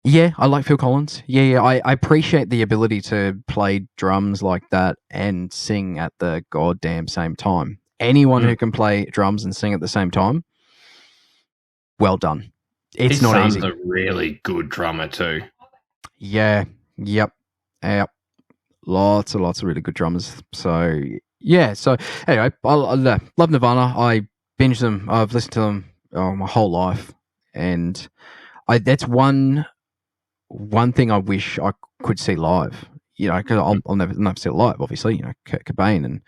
Yeah, I like Phil Collins. Yeah, I appreciate the ability to play drums like that and sing at the goddamn same time. Anyone who can play drums and sing at the same time, well done. It's not easy. His son's a really good drummer too. Yeah, yep. Lots and lots of really good drummers. So, yeah. So, anyway, I love Nirvana. I binge them. I've listened to them my whole life, and that's one thing I wish I could see live. You know, because I'll never see it live. Obviously, you know, Kurt Cobain and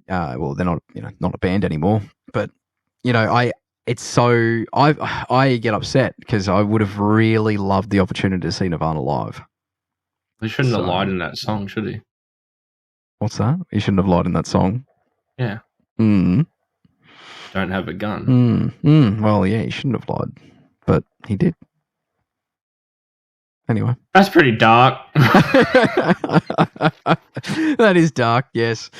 well, they're not not a band anymore. But you know, I get upset because I would have really loved the opportunity to see Nirvana live. He shouldn't have lied in that song, should he? What's that? He shouldn't have lied in that song. Yeah. Don't have a gun. Well, yeah, he shouldn't have lied, but he did. Anyway, that's pretty dark. That is dark. Yes.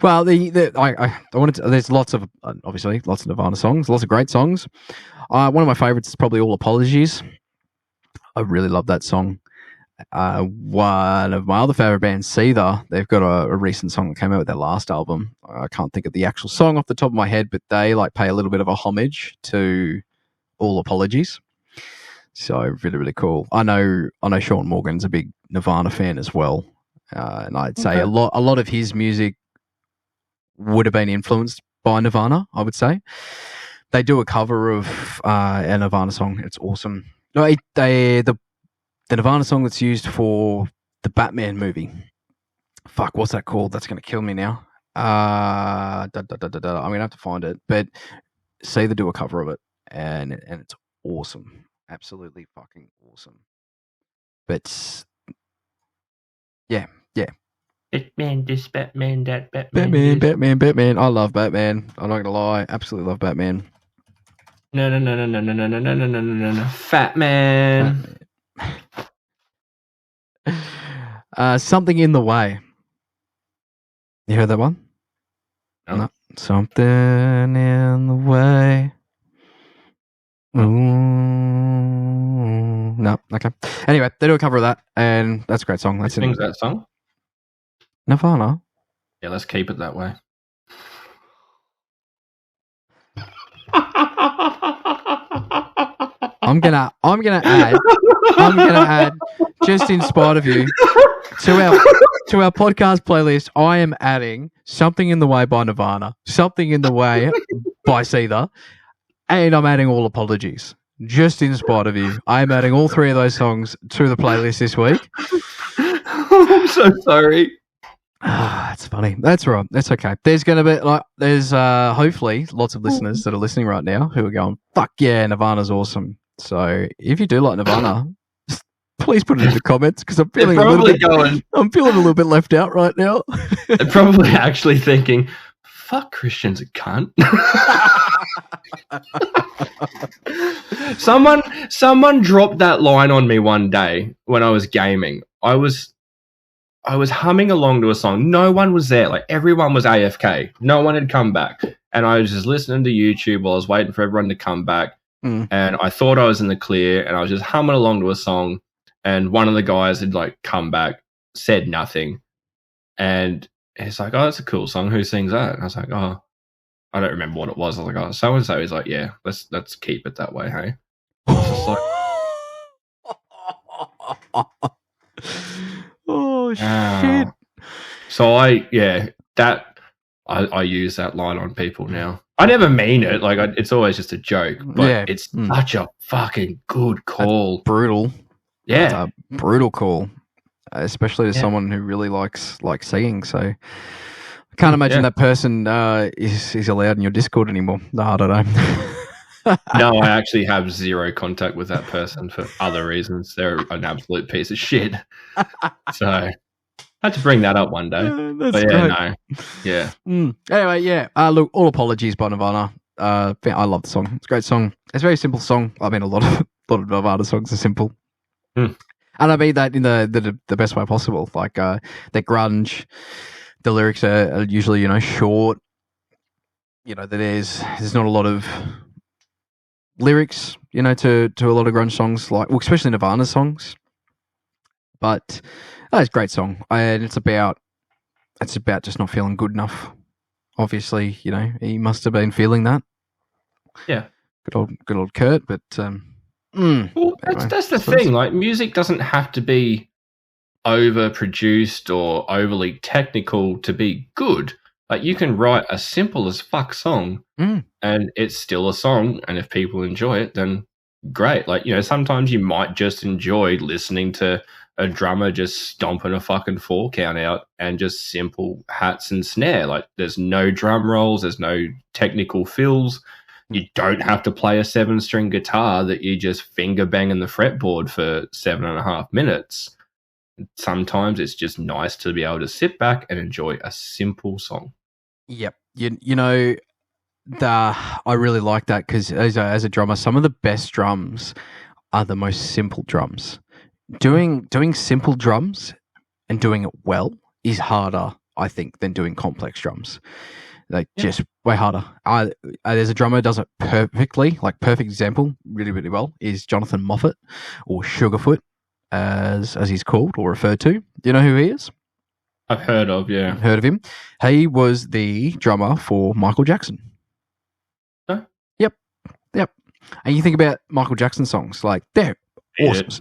Well, I wanted to. There's lots of obviously lots of Nirvana songs, lots of great songs. One of my favorites is probably "All Apologies." I really love that song. One of my other favorite bands, Seether, they've got a recent song that came out with their last album. I can't think of the actual song off the top of my head, but they pay a little bit of a homage to "All Apologies." So really, really cool. I know Sean Morgan's a big Nirvana fan as well. And I'd say a lot of his music would have been influenced by Nirvana, I would say. They do a cover of a Nirvana song. It's awesome. No, the Nirvana song that's used for the Batman movie. Fuck, what's that called? That's going to kill me now. I'm going to have to find it. But say they do a cover of it, and it's awesome. Absolutely fucking awesome. But yeah. Batman, this Batman, that Batman. Batman. I love Batman. I'm not gonna lie. Absolutely love Batman. No. Fat Man. Something in the Way. You heard that one? No. Something in the way. No, okay. Anyway, they do a cover of that, and that's a great song. Who sings that song? Nirvana. Yeah, let's keep it that way. I'm gonna add, just in spite of you, to our podcast playlist. I am adding "Something in the Way" by Nirvana, "Something in the Way" by Seether, and I'm adding "All Apologies." Just in spite of you, I'm adding all three of those songs to the playlist this week. I'm so sorry. It's funny. That's right. That's okay. There's going to be there's hopefully lots of listeners that are listening right now who are going, "Fuck yeah, Nirvana's awesome." So if you do like Nirvana, please put it in the comments because I'm feeling a little bit left out right now. They're probably actually thinking, "Fuck, Christian's a cunt." Someone dropped that line on me one day when I was gaming. I was humming along to a song. No one was there. Like, everyone was AFK. No one had come back. And I was just listening to YouTube while I was waiting for everyone to come back. And I thought I was in the clear, and I was just humming along to a song. And one of the guys had come back, said nothing. And he's like, "Oh, that's a cool song. Who sings that?" And I was like, "Oh, I don't remember what it was." I was like, "Oh, so and so." He's like, "Yeah, let's keep it that way, hey." I was just like, oh shit! So I use that line on people now. I never mean it. It's always just a joke, but it's such a fucking good call. That's brutal. Yeah, it's a brutal call, especially to someone who really likes singing. So I can't imagine that person is allowed in your Discord anymore. No, I don't know. No, I actually have zero contact with that person for other reasons. They're an absolute piece of shit. So I had to bring that up one day. That's great. Anyway, look, "All Apologies" by Nirvana. I love the song. It's a great song. It's a very simple song. I mean, a lot of Nirvana songs are simple. And I mean that in the best way possible. They're grunge. The lyrics are usually, short. There's not a lot of lyrics, to a lot of grunge songs, especially Nirvana songs. But it's a great song, and it's about just not feeling good enough. Obviously, he must have been feeling that. Yeah, good old Kurt. But that's the thing. Music doesn't have to be overproduced or overly technical to be good. Like, you can write a simple as fuck song, and it's still a song, and if people enjoy it, then great. Like, sometimes you might just enjoy listening to a drummer just stomping a fucking 4 count out and just simple hats and snare. Like, there's no drum rolls, there's no technical fills. You don't have to play a 7-string guitar that you just finger banging the fretboard for 7.5 minutes. Sometimes it's just nice to be able to sit back and enjoy a simple song. Yep. I really like that because as a drummer, some of the best drums are the most simple drums. Doing simple drums and doing it well is harder, I think, than doing complex drums. Just way harder. There's a drummer who does it perfectly, like perfect example, really, really well, is Jonathan Moffat, or Sugarfoot, as he's called or referred to. Do you know who he is? I've heard of, yeah. Heard of him. He was the drummer for Michael Jackson. Huh? Yep. And you think about Michael Jackson songs, like they're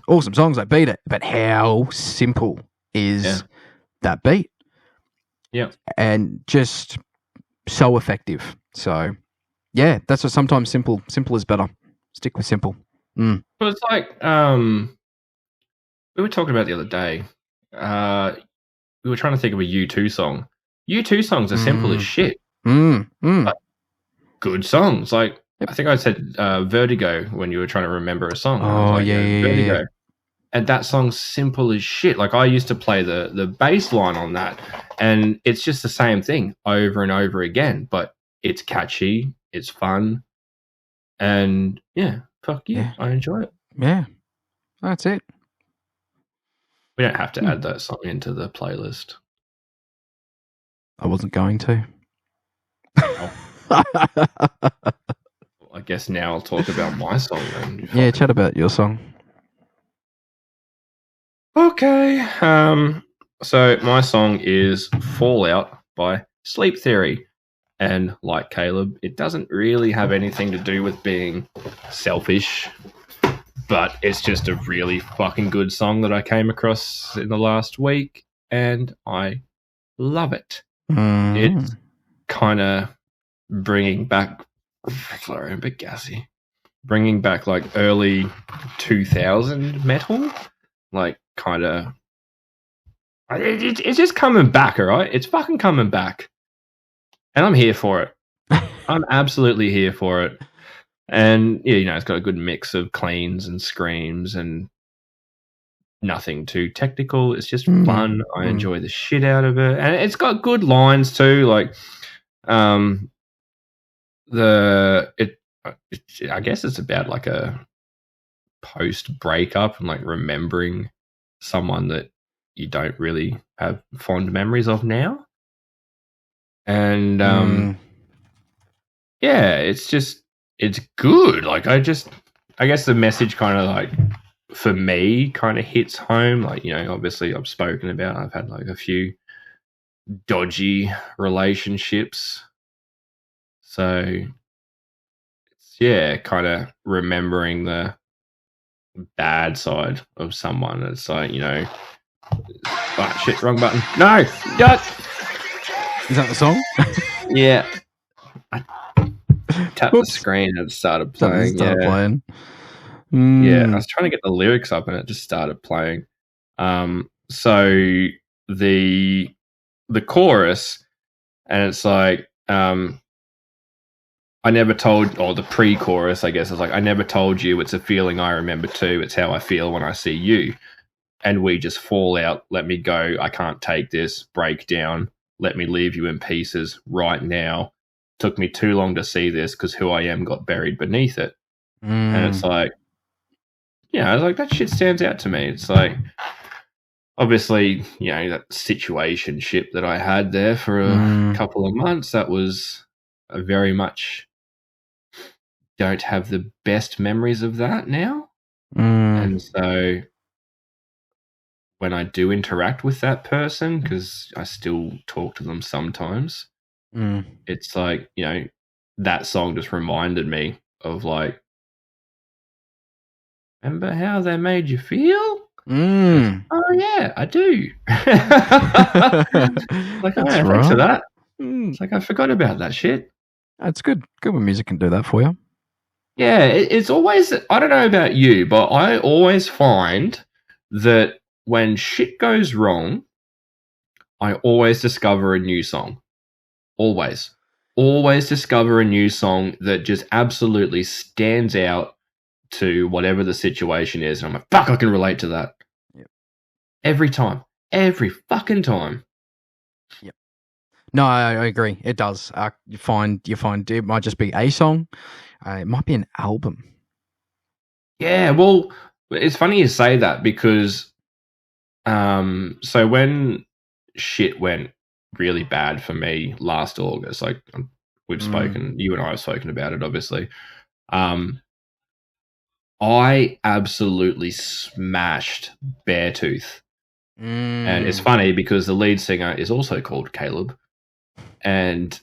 awesome songs, like beat it. But how simple is that beat? Yeah. And just so effective. So, yeah, that's what sometimes simple is better. Stick with simple. Well, it's like we were talking about the other day. We were trying to think of a U2 song. U2 songs are simple as shit. But good songs. Like, I think I said Vertigo when you were trying to remember a song. Vertigo. Yeah. And that song's simple as shit. Like, I used to play the bass line on that, and it's just the same thing over and over again. But it's catchy, it's fun, and fuck yeah, I enjoy it. Yeah, that's it. We don't have to add that song into the playlist. I wasn't going to. Oh. I guess now I'll talk about my song then. Yeah, chat about your song. Okay. So my song is Fallout by Sleep Theory. And like Caleb, it doesn't really have anything to do with being selfish, but it's just a really fucking good song that I came across in the last week, and I love it. It's kind of bringing back, sorry, I'm a bit gassy, bringing back like early 2000 metal, like kind of, it's just coming back, all right? It's fucking coming back. And I'm here for it. I'm absolutely here for it. And, yeah, it's got a good mix of cleans and screams and nothing too technical. It's just fun. I enjoy the shit out of it. And it's got good lines too. Like, I guess it's about like a post-breakup and like remembering someone that you don't really have fond memories of now. And it's good. Like, I guess the message kind of like, for me, kind of hits home. Like, obviously I've spoken about, I've had like a few dodgy relationships. So it's, kind of remembering the bad side of someone. It's like, shit, wrong button. No, Is that the song? Yeah. I tapped the screen and it started playing. Yeah, I was trying to get the lyrics up and it just started playing. So the chorus, and it's like, I never told, or the pre-chorus, I guess, is like, I never told you, it's a feeling I remember too, it's how I feel when I see you. And we just fall out, let me go, I can't take this, break down. Let me leave you in pieces right now. Took me too long to see this because who I am got buried beneath it. And it's like, I was like, that shit stands out to me. It's like, obviously, that situationship that I had there for a couple of months, that was a very much, don't have the best memories of that now. And so when I do interact with that person, because I still talk to them sometimes, it's like, that song just reminded me of like, remember how they made you feel? Oh yeah, I do. Like, That's thanks for that. It's like, I forgot about that shit. That's good. Good when music can do that for you. Yeah, it's always, I don't know about you, but I always find that when shit goes wrong, I always discover a new song. Always. Always discover a new song that just absolutely stands out to whatever the situation is. And I'm like, fuck, I can relate to that. Yep. Every time. Every fucking time. Yep. No, I agree. It does. You find it might just be a song. It might be an album. Yeah, well, it's funny you say that because so when shit went really bad for me last August, like we've spoken, you and I have spoken about it, obviously. I absolutely smashed Beartooth. And it's funny because the lead singer is also called Caleb. And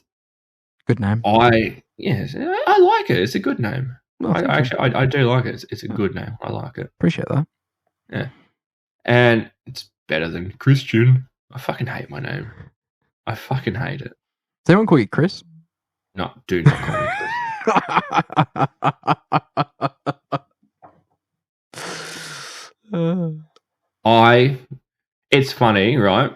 good name. I like it. It's a good name. Oh, I do like it. It's a good name. I like it. Appreciate that. Yeah. And it's better than Christian. I fucking hate my name. I fucking hate it. Does anyone call you Chris? No, do not call me Chris. It's funny, right?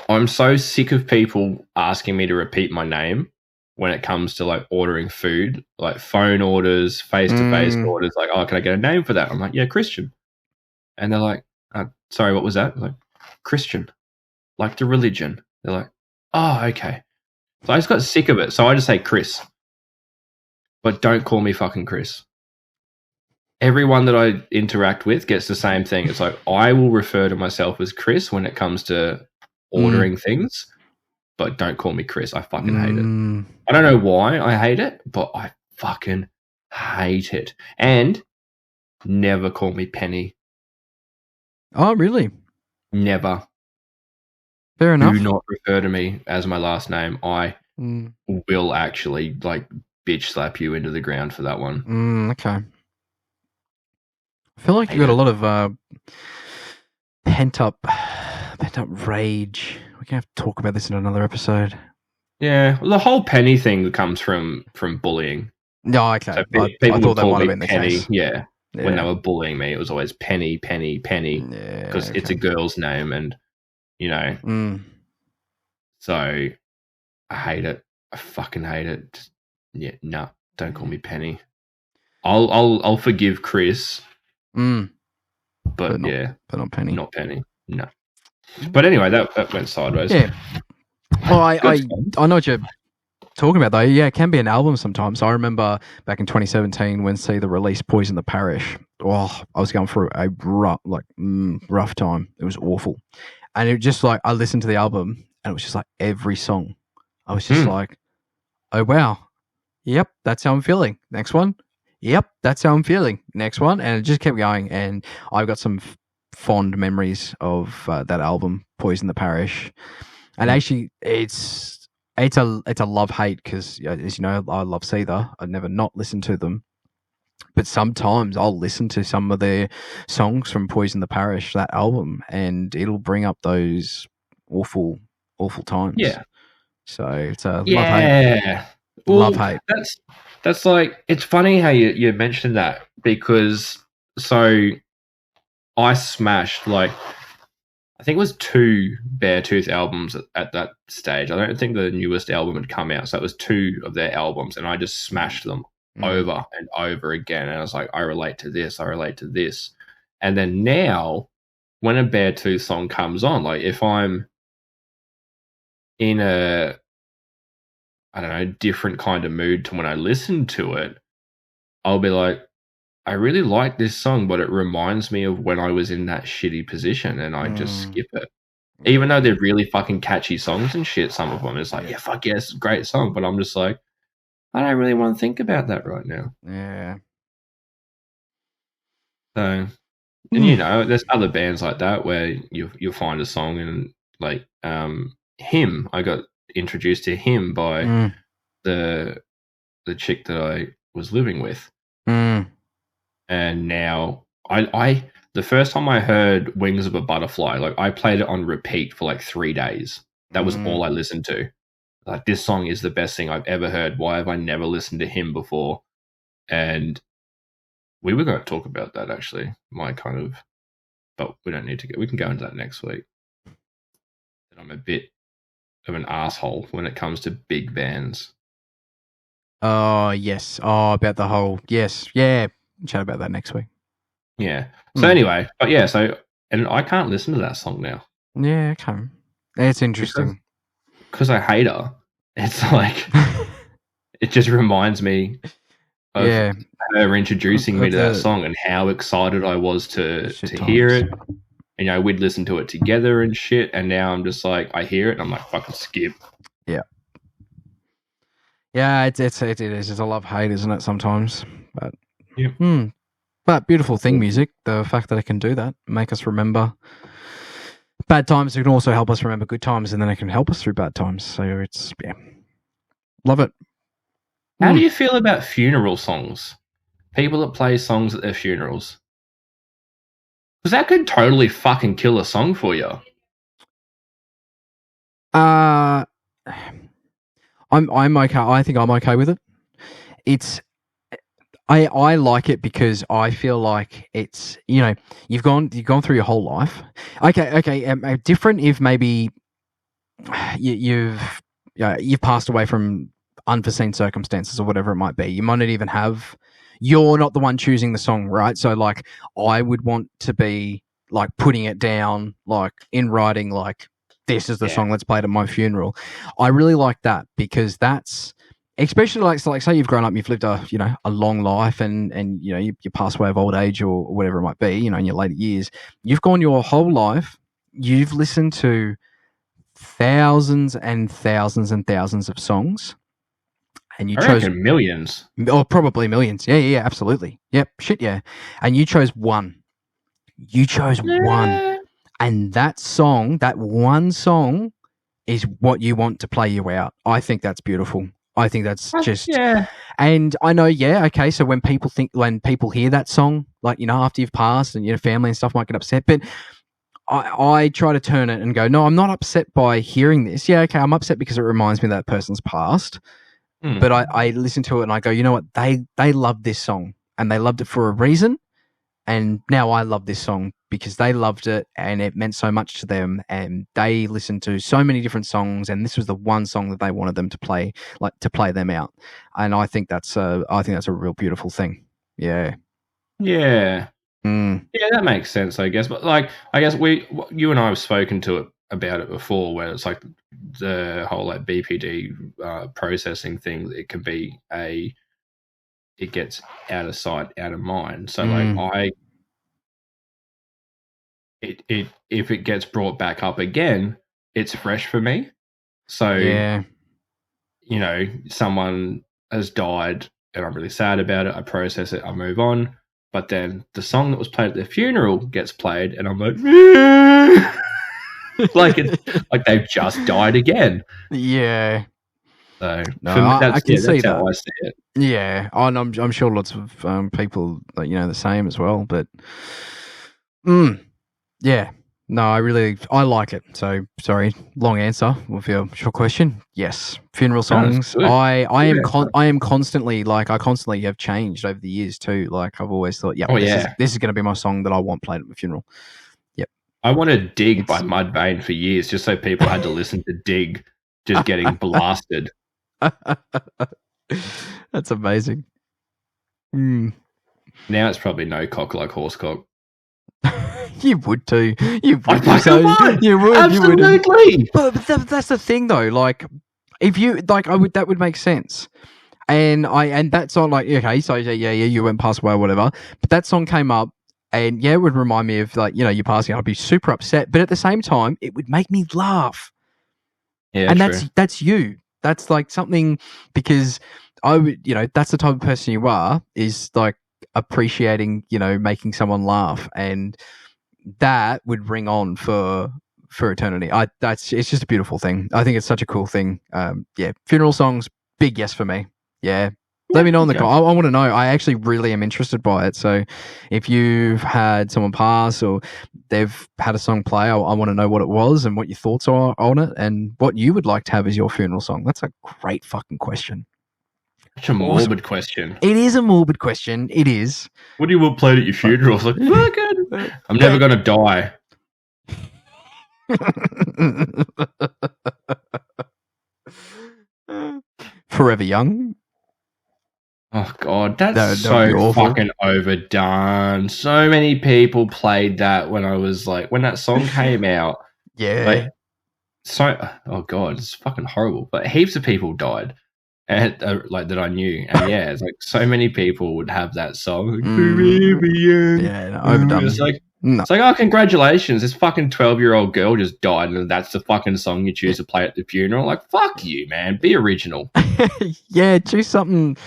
I'm so sick of people asking me to repeat my name when it comes to like ordering food, like phone orders, face-to-face orders. Like, oh, can I get a name for that? I'm like, yeah, Christian. And they're like, sorry, what was that? I'm like, Christian, like the religion. They're like, oh, okay. So I just got sick of it. So I just say Chris. But don't call me fucking Chris. Everyone that I interact with gets the same thing. It's like, I will refer to myself as Chris when it comes to ordering things, but don't call me Chris. I fucking hate it. I don't know why I hate it, but I fucking hate it. And never call me Penny. Oh, really? Never. Fair enough. Do not refer to me as my last name. I will actually like bitch slap you into the ground for that one. Okay. I feel like you got a lot of pent up rage. We're gonna have to talk about this in another episode. Yeah, well, the whole Penny thing comes from bullying. No, okay. So I thought that might have been the Penny. case. Yeah. When they were bullying me, it was always Penny, Penny, Penny, because it's a girl's name, and you know. So I hate it. I fucking hate it. Just, yeah, no, don't call me Penny. I'll forgive Chris. But not Penny. Not Penny. No. But anyway, that went sideways. Yeah. Well, I know what you're talking about though. Yeah, it can be an album sometimes. I remember back in 2017 when the release Poison the Parish. Oh, I was going through a rough time. It was awful. And it just like I listened to the album and it was just like every song. I was just like, oh wow. Yep, that's how I'm feeling. Next one. Yep, that's how I'm feeling. Next one. And it just kept going. And I've got some fond memories of that album, Poison the Parish. And actually, it's a love-hate because, as you know, I love Seether. I'd never not listened to them. But sometimes I'll listen to some of their songs from Poison the Parish, that album, and it'll bring up those awful, awful times. Yeah. So it's a love-hate. Well, love-hate. That's like, it's funny how you mentioned that because so I smashed like, I think it was 2 Beartooth albums at that stage. I don't think the newest album had come out. So it was 2 of their albums and I just smashed them over and over again. And I was like, I relate to this. I relate to this. And then now when a Beartooth song comes on, like if I'm in a, I don't know, different kind of mood to when I listen to it, I'll be like, I really like this song, but it reminds me of when I was in that shitty position and I just skip it. Even though they're really fucking catchy songs and shit, some of them, it's like, yeah, fuck yeah, it's a great song, but I'm just like, I don't really want to think about that right now. Yeah. So, and you know, there's other bands like that where you'll find a song and like Him, I got introduced to Him by the chick that I was living with. And now I the first time I heard Wings of a Butterfly, like I played it on repeat for like 3 days. That was all I listened to. Like, this song is the best thing I've ever heard. Why have I never listened to him before? And we were going to talk about that, actually. But we don't need to we can go into that next week. And I'm a bit of an asshole when it comes to big bands. Oh, yes. Oh, about the whole, yes. Yeah. Chat about that next week. Yeah. So anyway, but yeah, and I can't listen to that song now. Yeah, okay. It's interesting. Because I hate her. It's like, it just reminds me of her introducing me to that song and how excited I was to hear it. You know, we'd listen to it together and shit, and now I'm just like, I hear it and I'm like, fucking skip. Yeah. Yeah, it is. It's a love-hate, isn't it, sometimes? But, but beautiful thing, music, the fact that it can do that, make us remember bad times. It can also help us remember good times, and then it can help us through bad times. So it's, love it. How do you feel about funeral songs? People that play songs at their funerals. Because that could totally fucking kill a song for you. I'm okay. I think I'm okay with it. I like it because I feel like it's, you know, you've gone through your whole life. Okay. Different if maybe you've passed away from unforeseen circumstances or whatever it might be. You might not even have. You're not the one choosing the song, right? So, like, I would want to be like putting it down, like in writing, like, this is the song that's played at my funeral. I really like that because that's, especially like say you've grown up, you've lived a long life, and you know you pass away of old age or whatever it might be, you know, in your later years, you've gone your whole life, you've listened to thousands and thousands and thousands of songs, and you chose millions, or probably millions. Yeah, absolutely. Yep, shit, yeah. And you chose one. One. And that song, that one song, is what you want to play you out. I think that's beautiful. I think that's just, and I know, okay. So when people hear that song, like, you know, after you've passed, and, you know, family and stuff might get upset, but I try to turn it and go, no, I'm not upset by hearing this. Yeah, okay, I'm upset because it reminds me that person's passed. But I listen to it and I go, you know what? They loved this song and they loved it for a reason. And now I love this song because they loved it and it meant so much to them, and they listened to so many different songs, and this was the one song that they wanted them to play them out. And I think that's a real beautiful thing. Yeah. Yeah. Yeah, that makes sense, I guess. But like, I guess you and I have spoken about it before, where it's like the whole like BPD processing thing. It can be it gets out of sight, out of mind. So like if it gets brought back up again, it's fresh for me. So you know, someone has died and I'm really sad about it. I process it, I move on. But then the song that was played at their funeral gets played, and I'm like, like they've just died again. Yeah. So no, I can see that's how I see it. Yeah, and I'm sure lots of people, you know, the same as well. But yeah, no, I like it. So sorry, long answer with your short question. Yes, funeral songs. I am constantly, like, I constantly have changed over the years too. Like, I've always thought, this is going to be my song that I want played at my funeral. Yep. I wanted Dig by Mudvayne for years, just so people had to listen to Dig just getting blasted. That's amazing. Now it's probably No Cock Like Horse Cock. You would too. You would. You would. Absolutely. But that's the thing, though. Like, if you like, that would make sense. And that song, like, okay, so you went past away or whatever. But that song came up, and it would remind me of, like, you know, you passing. I'd be super upset, but at the same time, it would make me laugh. Yeah, and that's you. That's like something, because I would, you know, that's the type of person you are, is like appreciating, you know, making someone laugh, and that would ring on for eternity. It's just a beautiful thing. I think it's such a cool thing. Funeral songs, big yes for me. Yeah. Let me know in the comments. I want to know. I actually really am interested by it. So if you've had someone pass or they've had a song play, I want to know what it was and what your thoughts are on it and what you would like to have as your funeral song. That's a great fucking question. Such a morbid question. It is a morbid question. It is. What do you want played at your funeral? Like, fucking, I'm never going to die. Forever Young. Oh God, that's so fucking overdone. So many people played that when that song came out. Yeah. Oh God, it's fucking horrible. But heaps of people died, and that I knew. And yeah, it's like so many people would have that song. Yeah, overdone. It's like, oh, congratulations, this fucking 12-year-old girl just died, and that's the fucking song you choose to play at the funeral. Like, fuck you, man. Be original. Yeah, choose something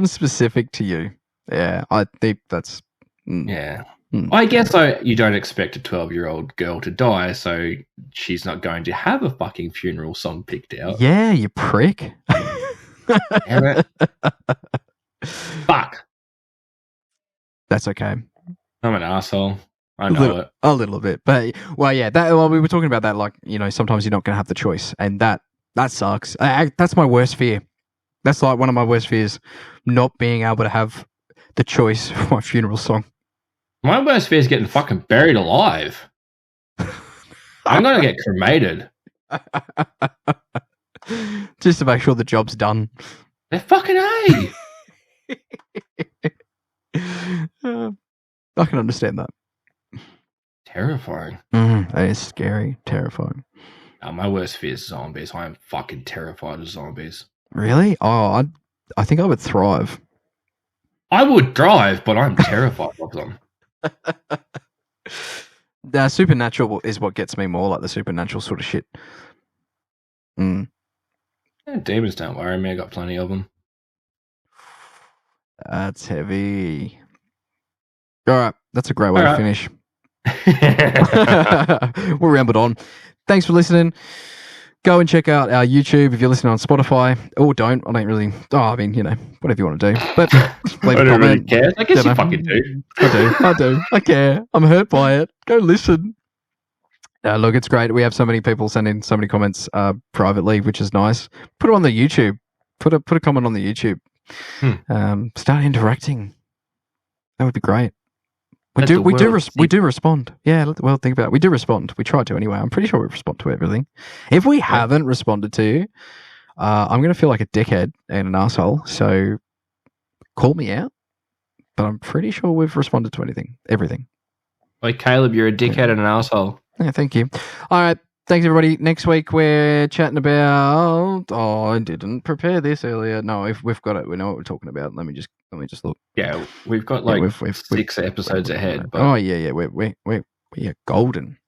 specific to you. Yeah, I think that's. Yeah. I guess you don't expect a 12-year-old girl to die, so she's not going to have a fucking funeral song picked out. Yeah, you prick. Damn it. Fuck. That's okay. I'm an asshole. I know it. A little bit. But, well, yeah, we were talking about that, like, sometimes you're not going to have the choice, and that sucks. That's my worst fear. That's like one of my worst fears, not being able to have the choice for my funeral song. My worst fear is getting fucking buried alive. I'm going to get cremated. Just to make sure the job's done. They're fucking A. I can understand that. Terrifying. That is scary. Terrifying. My worst fear is zombies. I am fucking terrified of zombies. Really? Oh, I think I would thrive. I would thrive, but I'm terrified of them. The supernatural is what gets me more, like the supernatural sort of shit. Yeah, demons don't worry me. I got plenty of them. That's heavy. All right. That's a great way to finish. We'll ramble on. Thanks for listening. Go and check out our YouTube if you're listening on Spotify, or don't. I don't really. Whatever you want to do. But leave a comment. Really care. I guess you fucking do. I do. I care. I'm hurt by it. Go listen. Look, it's great. We have so many people sending so many comments privately, which is nice. Put it on the YouTube. Put a comment on the YouTube. Start interacting. That would be great. We do respond. Yeah, well, think about it. We do respond. We try to anyway. I'm pretty sure we respond to everything. If we haven't responded to you, I'm going to feel like a dickhead and an asshole. So call me out. But I'm pretty sure we've responded to everything. Like, Caleb, you're a dickhead and an asshole. Yeah, thank you. All right. Thanks, everybody. Next week, we're chatting about... Oh, I didn't prepare this earlier. No, if we've got it. We know what we're talking about. Let me just look. Yeah, we've got we've 6 episodes ahead. But oh, yeah. We're golden.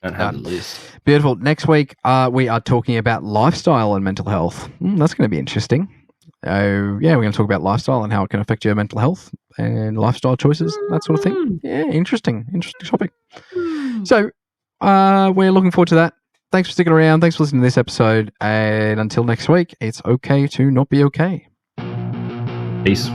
Don't have the list. Beautiful. Next week, we are talking about lifestyle and mental health. That's going to be interesting. We're going to talk about lifestyle and how it can affect your mental health and lifestyle choices, that sort of thing. Yeah, interesting topic. So... we're looking forward to that. Thanks for sticking around. Thanks for listening to this episode. And until next week, it's okay to not be okay. Peace.